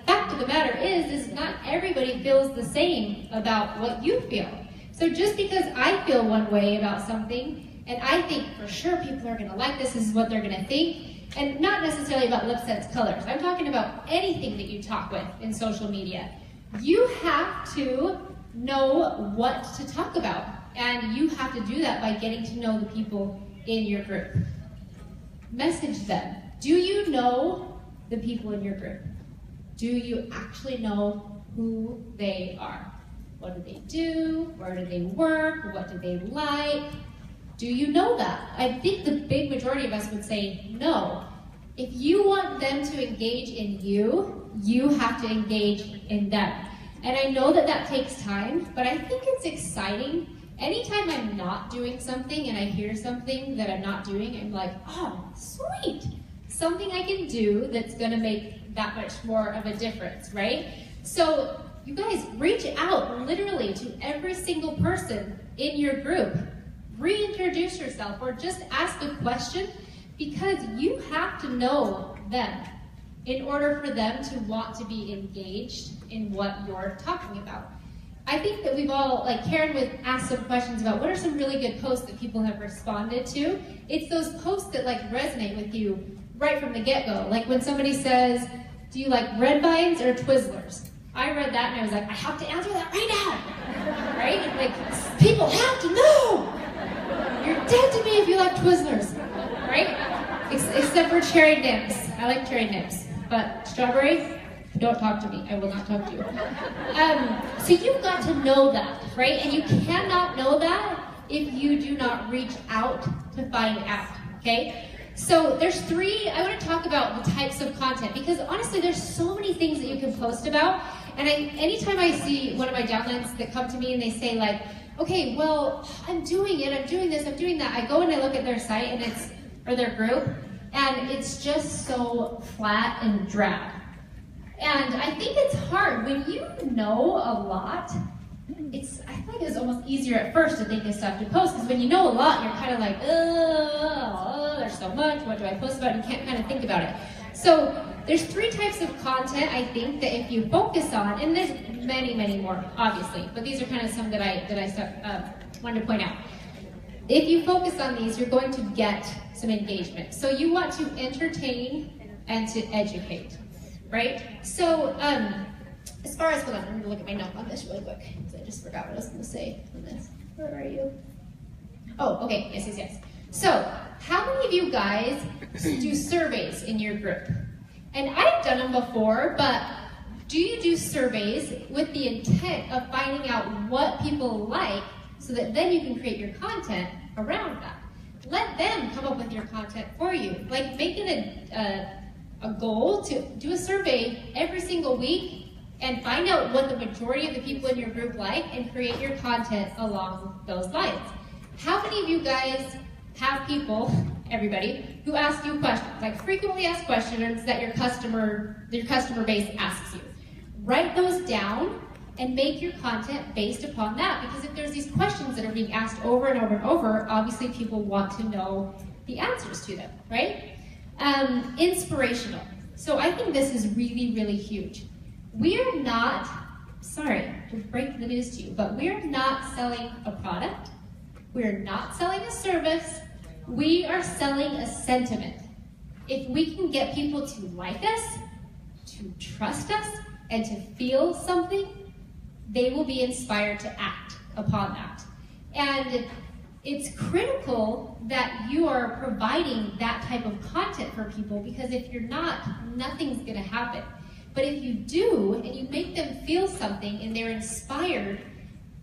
fact of the matter is not everybody feels the same about what you feel. So just because I feel one way about something, and I think for sure people are gonna like this is what they're gonna think, and not necessarily about lip sense colors. I'm talking about anything that you talk with in social media. You have to know what to talk about. And you have to do that by getting to know the people in your group. Message them. Do you know the people in your group? Do you actually know who they are? What do they do? Where do they work? What do they like? Do you know that? I think the big majority of us would say no. If you want them to engage in you, you have to engage in them. And I know that takes time, but I think it's exciting. Anytime I'm not doing something and I hear something that I'm not doing, I'm like, oh, sweet. Something I can do that's gonna make that much more of a difference, right? So you guys reach out literally to every single person in your group. Reintroduce yourself or just ask a question because you have to know them in order for them to want to be engaged in what you're talking about. I think that we've all, Karen would ask some questions about what are some really good posts that people have responded to. It's those posts that resonate with you right from the get-go. Like when somebody says, do you like red vines or Twizzlers? I read that and I was like, I have to answer that right now, right? People have to know. You're dead to me if you like Twizzlers, right? Except for cherry nips. I like cherry nips, but strawberry, don't talk to me. I will not talk to you. So you've got to know that, right? And you cannot know that if you do not reach out to find out. okay? So there's three, I want to talk about the types of content, because honestly, there's so many things that you can post about, and anytime I see one of my downlines that come to me and they say like, okay, well, I'm doing it, I'm doing this, I'm doing that, I go and I look at their site and or their group, and it's just so flat and drab. And I think it's hard, when you know a lot, I think it's almost easier at first to think of stuff to post, because when you know a lot, you're kind of like, there's so much, what do I post about? You can't kind of think about it. So there's three types of content, I think, that if you focus on, and there's many, many more, obviously, but these are kind of some that I wanted to point out. If you focus on these, you're going to get some engagement. So you want to entertain and to educate, right? So as far as, hold on, I'm going to look at my note on this really quick, because I just forgot what I was going to say on this. Where are you? Oh, okay, yes. So, how many of you guys do surveys in your group? And I've done them before, but do you do surveys with the intent of finding out what people like, so that then you can create your content around that? Let them come up with your content for you. Like, make it a goal to do a survey every single week and find out what the majority of the people in your group like and create your content along those lines. How many of you guys have people, everybody, who ask you questions, like frequently asked questions that your customer base asks you? Write those down and make your content based upon that, because if there's these questions that are being asked over and over and over, obviously people want to know the answers to them, right? Inspirational. So I think this is really, really huge. We are not, sorry to break the news to you, but we are not selling a product. We are not selling a service. We are selling a sentiment. If we can get people to like us, to trust us, and to feel something, they will be inspired to act upon that. And it's critical that you are providing that type of content for people, because if you're not, nothing's going to happen. But if you do, and you make them feel something and they're inspired,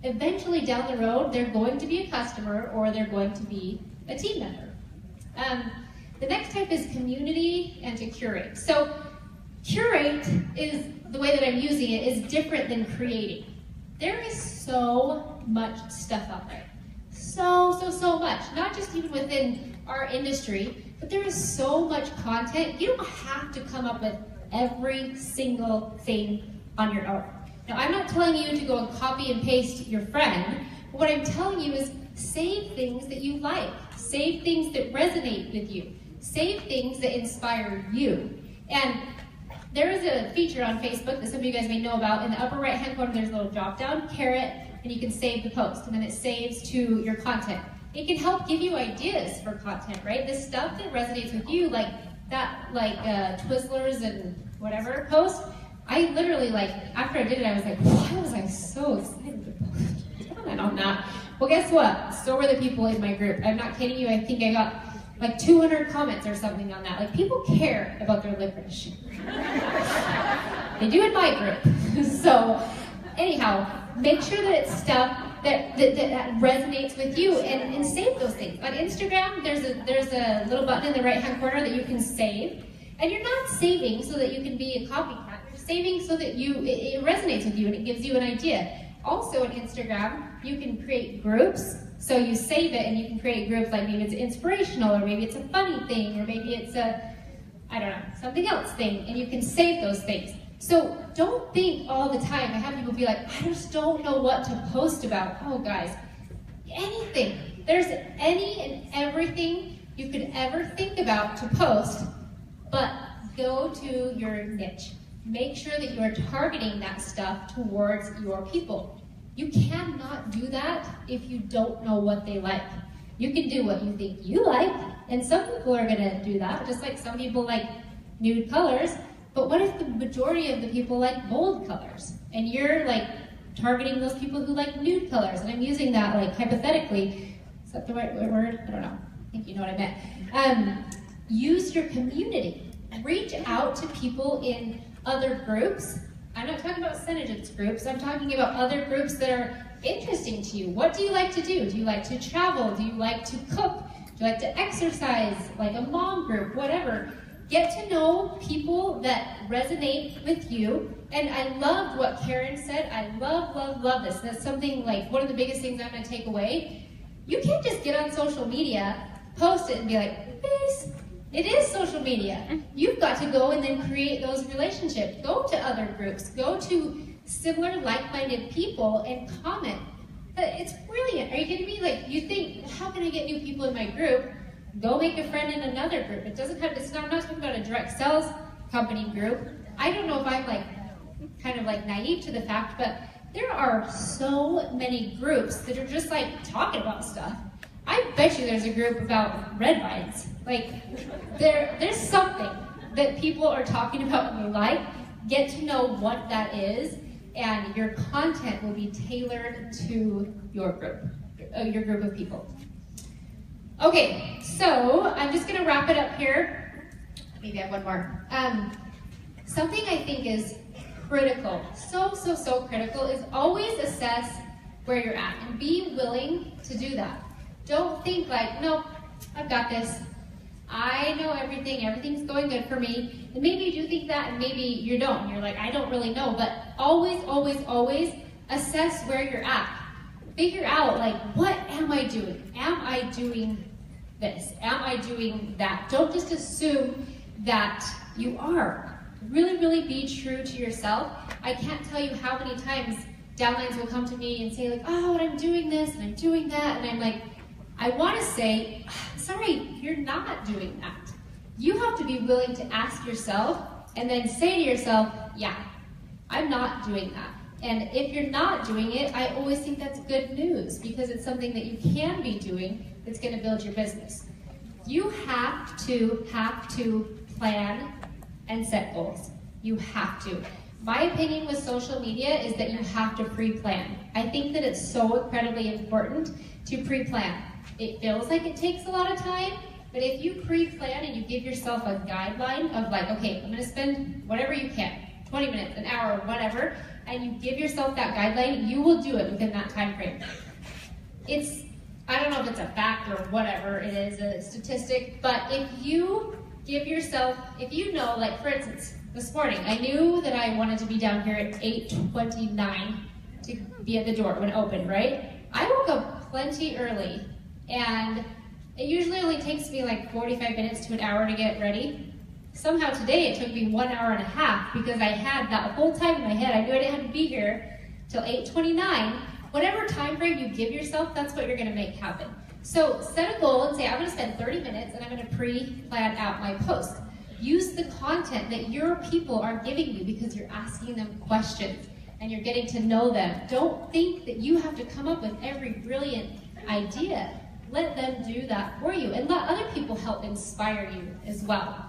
eventually down the road, they're going to be a customer or they're going to be a team member. The next type is community and to curate. So curate is, the way that I'm using it, is different than creating. There is so much stuff out there. So much. Not just even within our industry, but there is so much content. You don't have to come up with every single thing on your own. Now, I'm not telling you to go and copy and paste your friend, but what I'm telling you is save things that you like, save things that resonate with you, save things that inspire you. And there is a feature on Facebook that some of you guys may know about. In the upper right-hand corner, there's a little drop-down, caret, and you can save the post, and then it saves to your content. It can help give you ideas for content, right? The stuff that resonates with you, like that, Twizzlers and whatever post, I literally, after I did it, I was like, why was I so excited to post on that? Well, guess what? So were the people in my group. I'm not kidding you. I think I got 200 comments or something on that. Like, people care about their licorice. They do in my group. So, anyhow, make sure that it's stuff that resonates with you, and save those things. On Instagram, there's a little button in the right-hand corner that you can save. And you're not saving so that you can be a copycat. You're saving so that it resonates with you and it gives you an idea. Also on Instagram, you can create groups. So you save it and you can create groups, like maybe it's inspirational, or maybe it's a funny thing, or maybe it's something else thing, and you can save those things. So don't think all the time. I have people be like, I just don't know what to post about. Oh guys, anything. There's any and everything you could ever think about to post, but go to your niche. Make sure that you are targeting that stuff towards your people. You cannot do that if you don't know what they like. You can do what you think you like, and some people are gonna do that, just like some people like nude colors, but what if the majority of the people like bold colors? And you're targeting those people who like nude colors, and I'm using that hypothetically. Is that the right word? I don't know. I think you know what I meant. Use your community. Reach out to people in other groups. I'm not talking about Senegence groups. I'm talking about other groups that are interesting to you. What do you like to do? Do you like to travel? Do you like to cook? Do you like to exercise, like a mom group, whatever? Get to know people that resonate with you. And I loved what Karen said. I love this. That's something like one of the biggest things I'm going to take away. You can't just get on social media, post it, and be like, "Peace." It is social media. You've got to go and then create those relationships. Go to other groups. Go to similar, like-minded people and comment. It's brilliant. Are you kidding me? Like, you think, how can I get new people in my group? Go make a friend in another group. It doesn't have to, I'm not talking about a direct sales company group. I don't know if I'm like, kind of like naive to the fact, but there are so many groups that are just like talking about stuff. I bet you there's a group about red vines. Like, there's something that people are talking about and they like. Get to know what that is, and your content will be tailored to your group of people. Okay, so I'm just gonna wrap it up here. Maybe I have one more. Something I think is critical, so critical, is always assess where you're at and be willing to do that. Don't think like, nope, I've got this. I know everything, everything's going good for me. And maybe you do think that, and maybe you don't. And you're like, I don't really know. But always assess where you're at. Figure out, like, what am I doing? Am I doing this? Am I doing that? Don't just assume that you are. Really be true to yourself. I can't tell you how many times downlines will come to me and say, like, oh, I'm doing this and I'm doing that. And I'm like, I want to say, sorry, you're not doing that. You have to be willing to ask yourself and then say to yourself, yeah, I'm not doing that. And if you're not doing it, I always think that's good news because it's something that you can be doing that's going to build your business. You have to plan and set goals. You have to. My opinion with social media is that you have to pre-plan. I think that it's so incredibly important to pre-plan. It feels like it takes a lot of time, but if you pre-plan and you give yourself a guideline of like, okay, I'm going to spend whatever you can, 20 minutes, an hour, whatever, and you give yourself that guideline, you will do it within that time frame. I don't know if it's a fact or whatever it is, a statistic, but if you give yourself, if you know, like for instance, this morning, I knew that I wanted to be down here at 8:29 to be at the door when it opened, right? I woke up plenty early, and it usually only takes me like 45 minutes to an hour to get ready. Somehow today it took me 1 hour and a half because I had that whole time in my head. I knew I didn't have to be here till 8:29. Whatever time frame you give yourself, that's what you're going to make happen. So set a goal and say, I'm going to spend 30 minutes and I'm going to pre-plan out my post. Use the content that your people are giving you because you're asking them questions and you're getting to know them. Don't think that you have to come up with every brilliant idea. Let them do that for you and let other people help inspire you as well.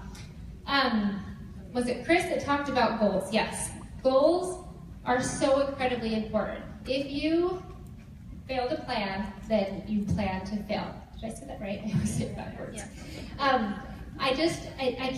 Was it Chris that talked about goals? Yes. Goals are so incredibly important. If you fail to plan, then you plan to fail. Did I say that right? I always say it backwards. Yeah. I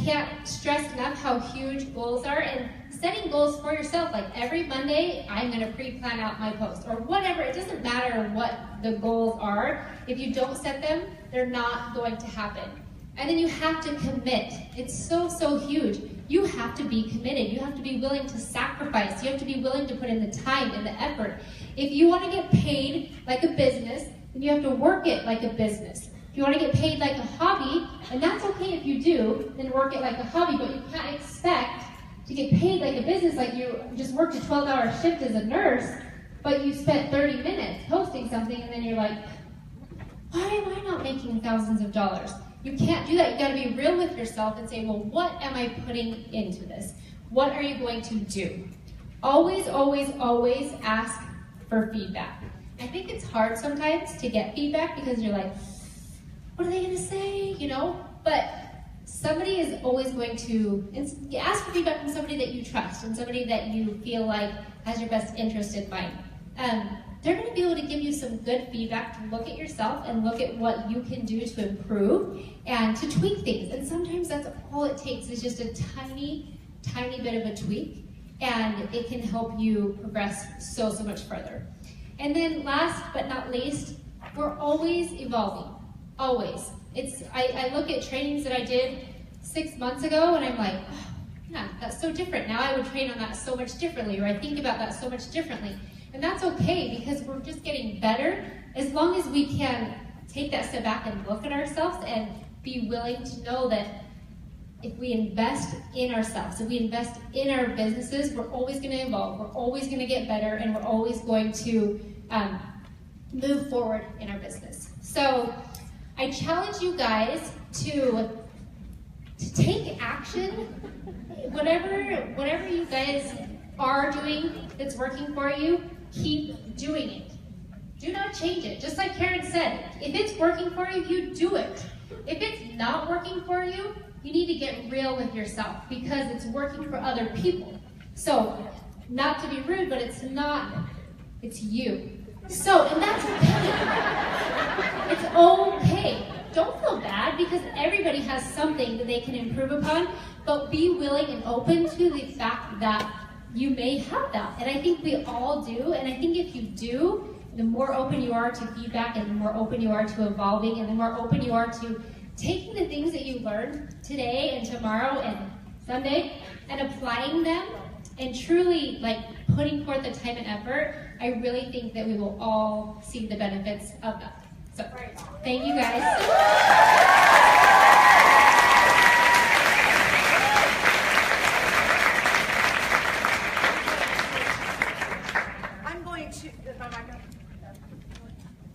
can't stress enough how huge goals are, and setting goals for yourself, like every Monday, I'm going to pre-plan out my post, or whatever. It doesn't matter what the goals are. If you don't set them, they're not going to happen. And then you have to commit. It's so huge. You have to be committed. You have to be willing to sacrifice. You have to be willing to put in the time and the effort. If you want to get paid like a business, then you have to work it like a business. If you want to get paid like a hobby, and that's okay if you do, then work it like a hobby, but you can't expect to get paid like a business, like you just worked a 12-hour shift as a nurse, but you spent 30 minutes posting something, and then you're like, why am I not making thousands of dollars? You can't do that. You got to be real with yourself and say, well, what am I putting into this? What are you going to do? Always ask for feedback. I think it's hard sometimes to get feedback because you're like, what are they going to say? You know? But somebody is always going to ask for feedback from somebody that you trust and somebody that you feel like has your best interest in mind. They're going to be able to give you some good feedback to look at yourself and look at what you can do to improve and to tweak things. And sometimes that's all it takes is just a tiny bit of a tweak, and it can help you progress so much further. And then last but not least, we're always evolving. Always. I look at trainings that I did 6 months ago and I'm like, oh, yeah, that's so different. Now I would train on that so much differently, or I think about that so much differently. And that's okay, because we're just getting better as long as we can take that step back and look at ourselves and be willing to know that if we invest in ourselves, if we invest in our businesses, we're always going to evolve, we're always going to get better, and we're always going to move forward in our business. So I challenge you guys to take action. Whatever you guys are doing that's working for you, keep doing it. Do not change it. Just like Karen said, if it's working for you, you do it. If it's not working for you, you need to get real with yourself, because it's working for other people. So, not to be rude, but it's not, it's you. So, and that's okay. It's okay. Don't feel bad, because everybody has something that they can improve upon, but be willing and open to the fact that you may have that. And I think we all do, and I think if you do, the more open you are to feedback, and the more open you are to evolving, and the more open you are to taking the things that you learned today and tomorrow and Sunday and applying them and truly like putting forth the time and effort, I really think that we will all see the benefits of that. So, thank you guys.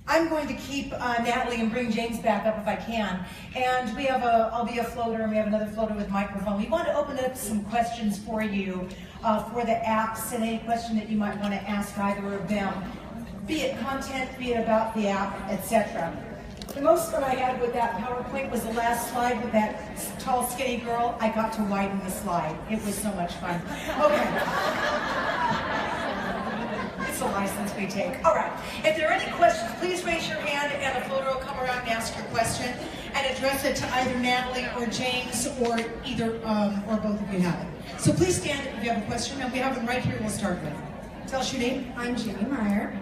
I'm going to keep Natalie and bring James back up if I can. And we have I'll be a floater, and we have another floater with microphone. We want to open up some questions for you for the apps, and any question that you might want to ask either of them, be it content, be it about the app, etc. The most fun I had with that PowerPoint was the last slide with that tall, skinny girl. I got to widen the slide. It was so much fun. Okay. It's a license we take. All right. If there are any questions, please raise your hand, and a floater will come around and ask your question and address it to either Natalie or James, or either or both of you have it. So please stand if you have a question, and we have them right here. We'll start with. Tell us your name. I'm Jamie Meyer.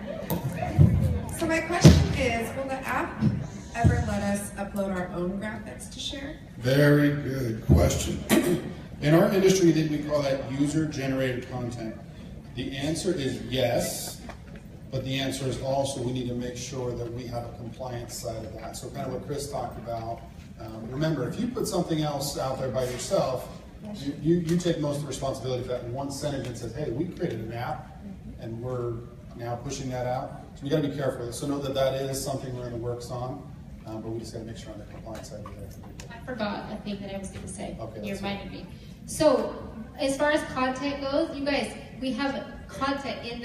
So my question is, will the app ever let us upload our own graphics to share? Very good question. In our industry, we call that user-generated content. The answer is yes, but the answer is also we need to make sure that we have a compliance side of that. So kind of what Chris talked about. Remember, if you put something else out there by yourself, you take most of the responsibility for that. And one sentence says, hey, we created an app, and we're now pushing that out. So we got to be careful with it. So know that that is something we're in the works on, but we just got to make sure on the compliance side of it. I forgot a thing that I was going to say. Okay, you reminded me. So, as far as content goes, you guys, we have content in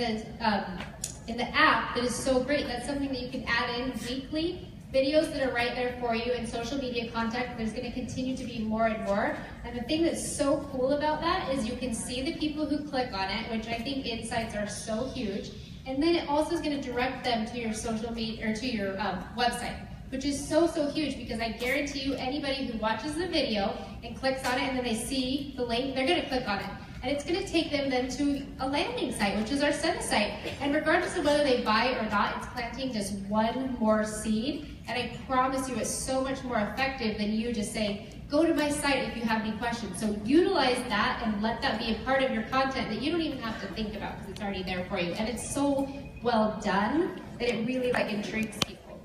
the app that is so great. That's something that you can add in weekly. Videos that are right there for you, and social media content. There's going to continue to be more and more. And the thing that's so cool about that is you can see the people who click on it, which I think insights are so huge. And then it also is going to direct them to your social media or to your website, which is so huge, because I guarantee you anybody who watches the video and clicks on it and then they see the link, they're going to click on it. And it's going to take them then to a landing site, which is our Send site. And regardless of whether they buy it or not, it's planting just one more seed. And I promise you it's so much more effective than you just saying, go to my site if you have any questions. So utilize that and let that be a part of your content that you don't even have to think about, because it's already there for you. And it's so well done that it really intrigues people.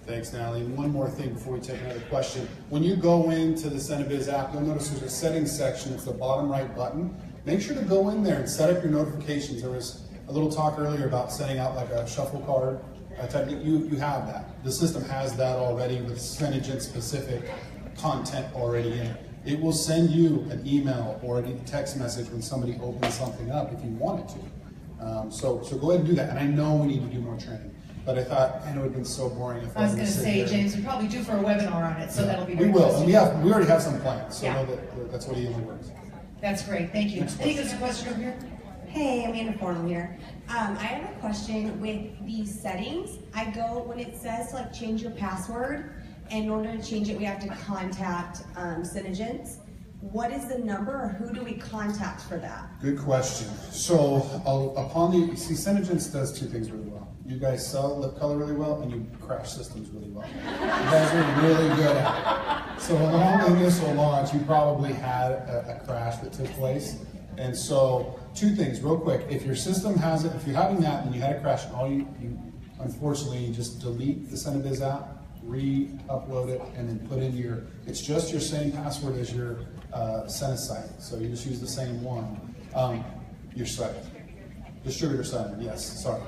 Thanks, Natalie. And one more thing before we take another question. When you go into the Cenaviz app, you'll notice there's a settings section. It's the bottom right button. Make sure to go in there and set up your notifications. There was a little talk earlier about setting out like a shuffle card type. You have that. The system has that already with Senegent specific content already in it. It will send you an email or a text message when somebody opens something up if you want it to. So go ahead and do that. And I know we need to do more training. But I thought, it would have been so boring if I was going to say, James, we'll probably do for a webinar on it, so that'll be very We will, interesting. and we already have some plans, so know that that's what he works. That's great, thank you. I think there's a question over here. Hey, Amanda Fornell here. I have a question with these settings. I go, when it says to change your password, and in order to change it, we have to contact Senegent. What is the number, or who do we contact for that? Good question. So Senegent does two things really well. You guys sell lip color really well, and you crash systems really well. You guys are really good at it. So along the initial launch, you probably had a crash that took place. And so, two things, real quick. If your system has it, if you're having that and you had a crash, unfortunately, you just delete the Cinebiz app, re-upload it, and then put in it's just your same password as your Cine site. So you just use the same one. Your site. Distributor site, yes, sorry.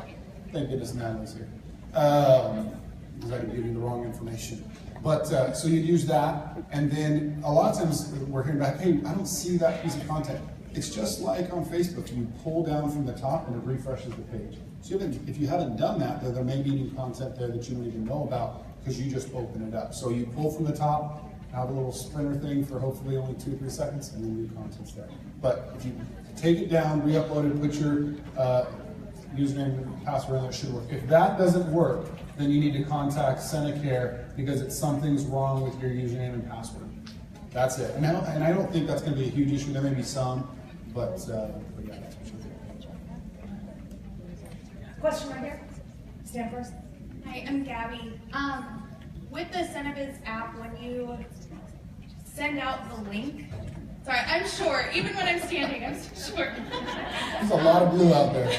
Thank goodness Natalie's here. Because I can give you the wrong information. But, so you'd use that, and then a lot of times we're hearing back, hey, I don't see that piece of content. It's just like on Facebook, you pull down from the top and it refreshes the page. So if you haven't done that, there may be new content there that you don't even know about because you just open it up. So you pull from the top, have a little sprinter thing for hopefully only 2-3 seconds, and then new content's there. But if you take it down, re-upload it, put your username and password in there, it should work. If that doesn't work, then you need to contact Cinecare because something's wrong with your username and password. That's it. And I don't think that's going to be a huge issue. There may be some, but yeah, that's for sure. Question right here. Stand first. Hi, I'm Gabby. With the Cinebiz app, when you send out the link, sorry, I'm short. Even when I'm standing, I'm so short. There's a lot of blue out there.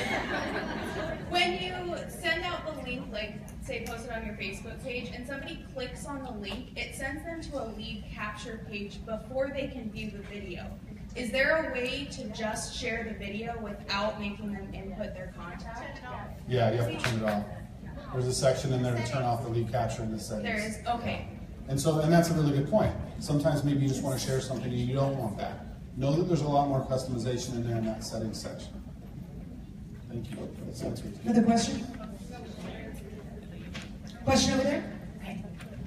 When you send out the link, like say post it on your Facebook page, and somebody clicks on the link, it sends them to a lead capture page before they can view the video. Is there a way to just share the video without making them input their contact? Yeah, you have to turn it off. There's a section in there to turn off the lead capture in the settings. There is, okay. And that's a really good point. Sometimes maybe you just want to share something and you don't want that. Know that there's a lot more customization in there in that settings section. Thank you. That's answered. Another question? Question over there?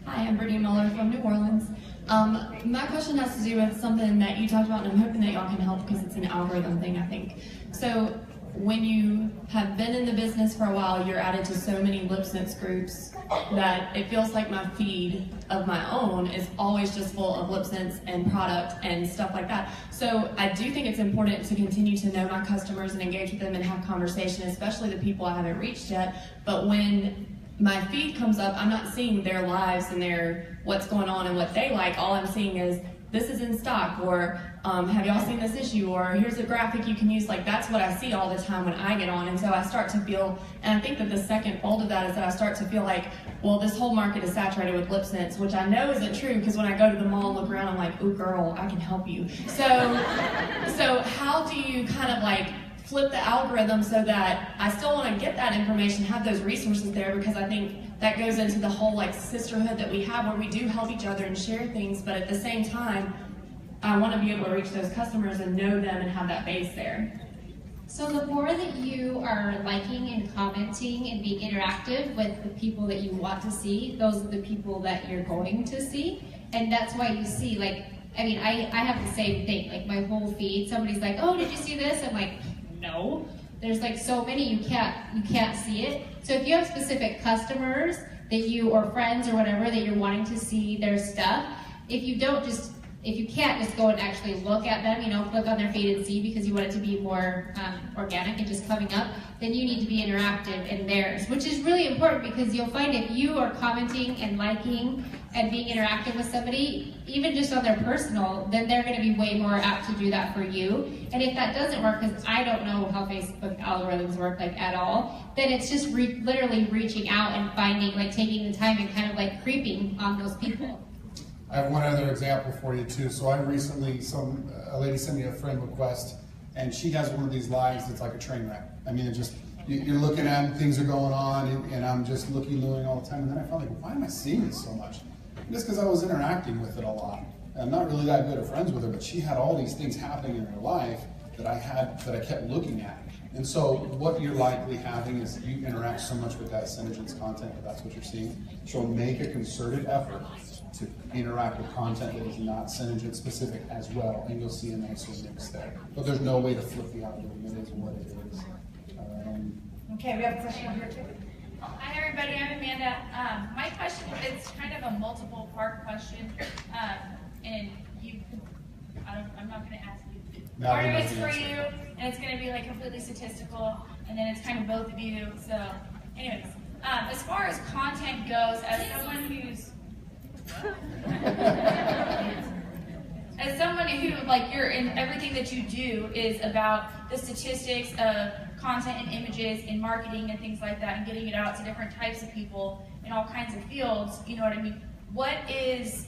Hi, I'm Brittany Miller from New Orleans. My question has to do with something that you talked about, and I'm hoping that y'all can help because it's an algorithm thing, I think. So when you have been in the business for a while, you're added to so many LipSense groups that it feels like my feed of my own is always just full of LipSense and product and stuff like that. So I do think it's important to continue to know my customers and engage with them and have conversation, especially the people I haven't reached yet. But when my feed comes up, I'm not seeing their lives and their what's going on and what they like. All I'm seeing is this is in stock, or have y'all seen this issue, or here's a graphic you can use. Like, that's what I see all the time when I get on. And so I start to feel, and I think that the second fold of that is that I start to feel like, well, this whole market is saturated with LipSense, which I know isn't true, because when I go to the mall and look around, I'm like, ooh, girl, I can help you. So how do you kind of like flip the algorithm so that I still want to get that information, have those resources there, because I think that goes into the whole like sisterhood that we have where we do help each other and share things, but at the same time, I want to be able to reach those customers and know them and have that base there. So the more that you are liking and commenting and being interactive with the people that you want to see, those are the people that you're going to see. And that's why you see, like, I mean, I have the same thing, like my whole feed, somebody's like, oh, did you see this? I'm like, no. There's like so many, you can't see it. So if you have specific customers that you, or friends or whatever, that you're wanting to see their stuff, if you can't just go and actually look at them, click on their feed and see because you want it to be more organic and just coming up, then you need to be interactive in theirs, which is really important because you'll find if you are commenting and liking and being interactive with somebody, even just on their personal, then they're going to be way more apt to do that for you. And if that doesn't work, because I don't know how Facebook algorithms work like at all, then it's just literally reaching out and finding, like taking the time and kind of like creeping on those people. I have one other example for you too. So I recently, a lady sent me a friend request, and she has one of these lives that's like a train wreck. I mean, it just, you're looking at it, things are going on, and I'm just looking all the time, and then I felt like, why am I seeing this so much? Just because I was interacting with it a lot. I'm not really that good of friends with her, but she had all these things happening in her life that I kept looking at. And so what you're likely having is you interact so much with that Synergence content, if that's what you're seeing. So make a concerted effort to interact with content that is not Synergence specific as well, and you'll see a nicer mix there. But there's no way to flip the algorithm. It is what it is. Okay, we have a question over here too. Hi everybody, I'm Amanda. My question is kind of a multiple part question, and I'm not going to ask you. No, Part of we it's don't for answer. you, and it's going to be like completely statistical, and then it's kind of both of you. So Anyways, as far as content goes, as someone who's like you're in everything that you do is about the statistics of content and images and marketing and things like that and getting it out to different types of people in all kinds of fields, you know what I mean? What's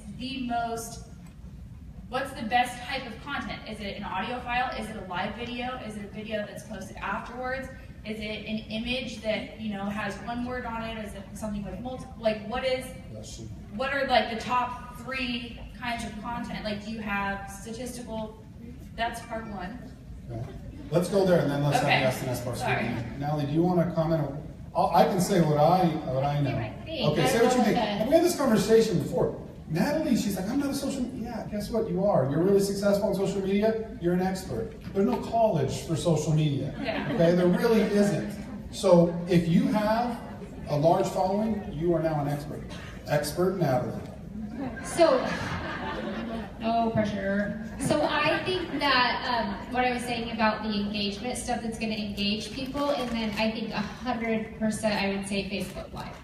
the best type of content? Is it an audio file? Is it a live video? Is it a video that's posted afterwards? Is it an image that, you know, has one word on it? Is it something with multiple, like what are like the top 3 kinds of content? Like, do you have statistical, that's part 1. Okay. Let's go there and then let's Okay. have the next part. Sorry. Natalie, do you want to comment? I can say what I know. Okay, say what you think. And we had this conversation before. Natalie, she's like, I'm not a social media. Yeah, guess what? You are. You're really successful on social media. You're an expert. There's no college for social media. Yeah. Okay, there really isn't. So if you have a large following, you are now an expert. Expert Natalie. So, no pressure. So I think that what I was saying about the engagement, stuff that's going to engage people, and then I think 100% I would say Facebook Live.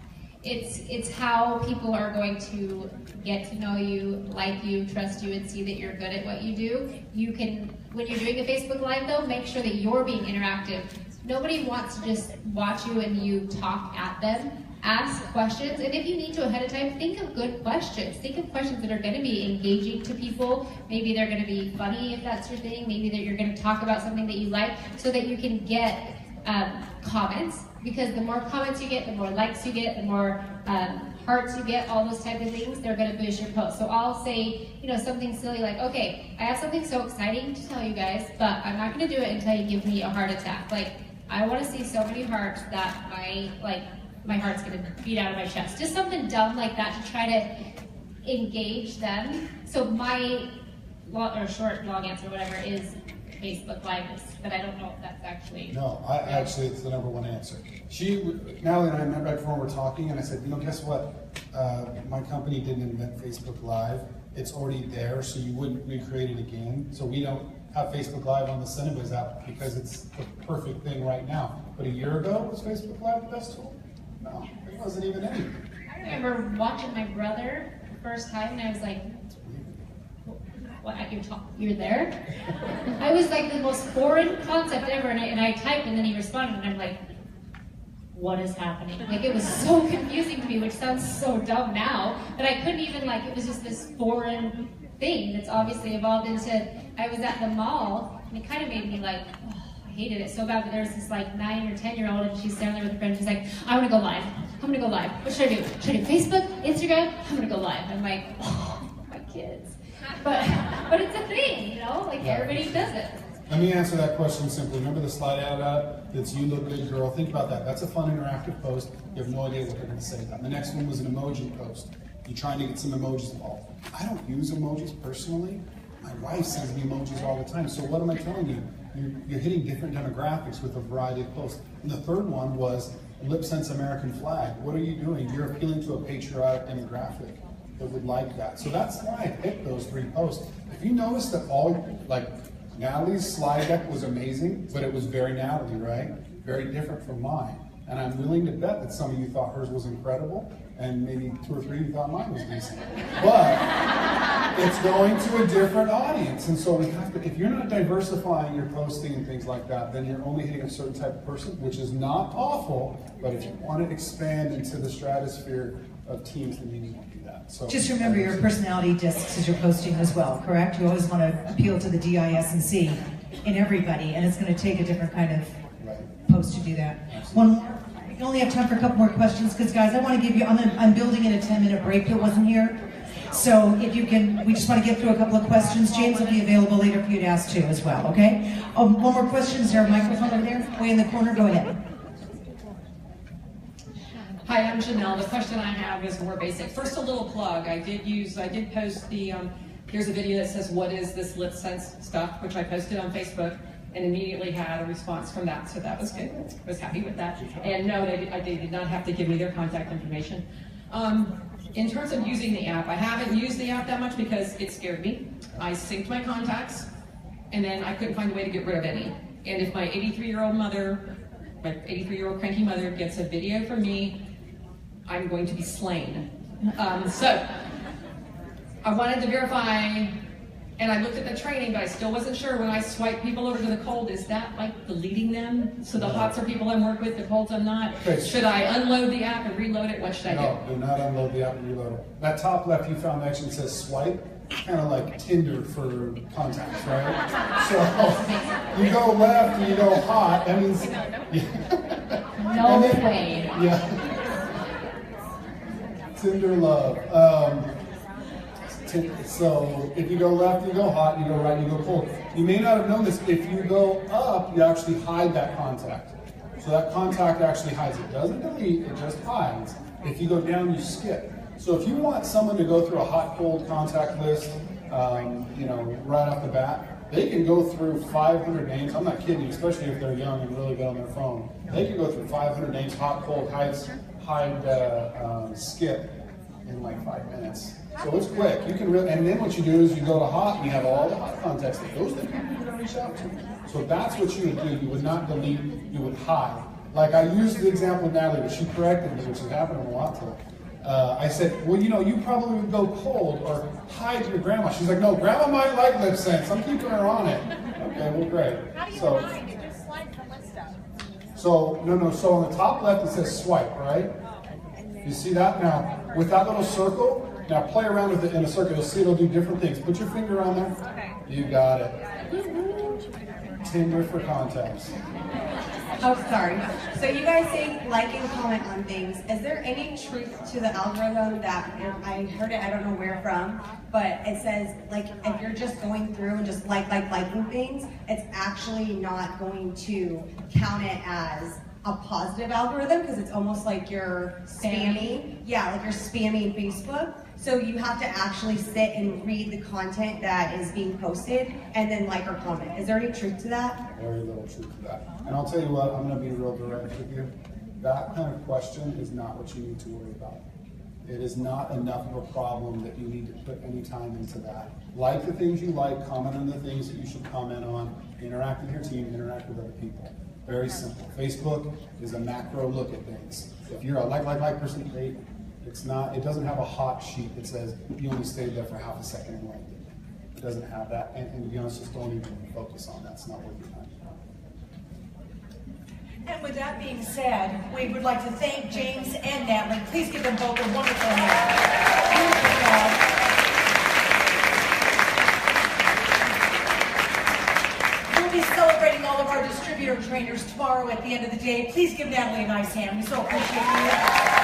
It's how people are going to get to know you, like you, trust you, and see that you're good at what you do. You can, when you're doing a Facebook Live though, make sure that you're being interactive. Nobody wants to just watch you and you talk at them. Ask questions, and if you need to ahead of time, think of good questions. Think of questions that are going to be engaging to people. Maybe they're going to be funny if that's your thing. Maybe that you're going to talk about something that you like, so that you can get comments. Because the more comments you get, the more likes you get, the more hearts you get, all those type of things, they're going to boost your post. So I'll say, you know, something silly like, okay, I have something so exciting to tell you guys, but I'm not going to do it until you give me a heart attack. Like, I want to see so many hearts that my heart's going to beat out of my chest. Just something dumb like that to try to engage them. So my long answer, whatever, is Facebook Live, but I don't know if that's actually... No, actually it's the #1 answer. Natalie and I met right before we were talking, and I said, you know, guess what? My company didn't invent Facebook Live. It's already there, so you wouldn't recreate it again. So we don't have Facebook Live on the Cinebiz app because it's the perfect thing right now. But a year ago, was Facebook Live the best tool? No, it wasn't even any. I remember watching my brother the first time, and I was like, what, you're there? I was like the most foreign concept ever, and I typed, and then he responded, and I'm like, what is happening? Like, it was so confusing to me, which sounds so dumb now, but I couldn't even, like, it was just this foreign thing that's obviously evolved into, I was at the mall, and it kind of made me like, oh, I hated it so bad, but there was this like 9 or 10-year-old, and she's standing there with a friend, she's like, I want to go live. I'm going to go live. What should I do? Should I do Facebook, Instagram? I'm going to go live. I'm like, oh, my kids. But it's a thing, you know, like everybody does it. Let me answer that question simply. Remember the slide out that's you look good girl. Think about that. That's a fun interactive post. You have no idea what they're going to say. The next one was an emoji post. You're trying to get some emojis involved. I don't use emojis personally. My wife sends me emojis all the time. So what am I telling you? You're hitting different demographics with a variety of posts. And the third one was lip sense American flag. What are you doing? You're appealing to a patriotic demographic that would like that. So that's why I picked those 3 posts. If you notice that Natalie's slide deck was amazing, but it was very Natalie, right? Very different from mine. And I'm willing to bet that some of you thought hers was incredible, and maybe 2 or 3 of you thought mine was decent. But it's going to a different audience. And so we have to, if you're not diversifying your posting and things like that, then you're only hitting a certain type of person, which is not awful, but if you want to expand into the stratosphere of teams, then you need to do that. So Just remember your personality discs as you're posting as well, correct? You always want to appeal to the DISC in everybody, and it's going to take a different kind of post to do that. One more. We only have time for a couple more questions because, guys, I want to give you, I'm building in a 10-minute break that wasn't here. So if you can, we just want to get through a couple of questions. James will be available later for you to ask too as well, okay? One more question. Is there a microphone over there? Way in the corner. Go ahead. Hi, I'm Janelle. The question I have is more basic. First, a little plug. I did post the, here's a video that says, what is this lip sense stuff, which I posted on Facebook and immediately had a response from that, so that was good. I was happy with that. And no, they did not have to give me their contact information. In terms of using the app, I haven't used the app that much because it scared me. I synced my contacts, and then I couldn't find a way to get rid of any. And if my 83-year-old mother my 83-year-old cranky mother gets a video from me, I'm going to be slain. So I wanted to verify, and I looked at the training, but I still wasn't sure when I swipe people over to the cold, is that like deleting them? So the hots are people I'm working with, the colds I'm not. Okay. Should I unload the app and reload it? What should I do? No, do not unload the app and reload it. That top left you found action says swipe, kind of like Tinder for contacts, right? So you go left and you go hot, that means... No way. Yeah. Tinder love. So if you go left, you go hot, you go right, you go cold. You may not have known this, if you go up, you actually hide that contact. So that contact actually hides. It doesn't delete, it just hides. If you go down, you skip. So if you want someone to go through a hot, cold contact list, right off the bat, they can go through 500 names. I'm not kidding you, especially if they're young and really good on their phone. They can go through 500 names, hot, cold, hide, skip in like 5 minutes. So it's quick. You can really, and then what you do is you go to hot and you have all the hot contacts. Those are the people you're going to reach out to. So that's what you would do. You would not delete, you would hide. Like I used the example of Natalie, but she corrected me, which has happened a lot to her. I said, well, you probably would go cold or hide your grandma. She's like, no, grandma might like lip sense. I'm keeping her on it. Okay, well, great. How do you hide? You just slide the list up. So, no, so on the top left it says swipe, right? You see that? Now, with that little circle, now play around with it in a circle. You'll see it'll do different things. Put your finger on there. Okay. You got it. Tinder for contacts. Oh, sorry. So you guys say like and comment on things. Is there any truth to the algorithm that, I heard it, I don't know where from, but it says like if you're just going through and just liking things, it's actually not going to count it as a positive algorithm because it's almost like you're spamming. Yeah, like you're spamming Facebook. So you have to actually sit and read the content that is being posted and then like or comment. Is there any truth to that? Very little truth to that. And I'll tell you what, I'm going to be real direct with you. That kind of question is not what you need to worry about. It is not enough of a problem that you need to put any time into that. Like the things you like, comment on the things that you should comment on, interact with your team, interact with other people. Very simple. Facebook is a macro look at things. If you're a like person, great. It's not, it doesn't have a hot sheet that says you only stayed there for half a second and liked it. It doesn't have that. And to be honest, just don't even focus on that. It's not worth your time. And with that being said, we would like to thank James and Natalie. Please give them both a wonderful hand. Beautiful job. We'll be celebrating all of our distributor trainers tomorrow at the end of the day. Please give Natalie a nice hand. We so appreciate you.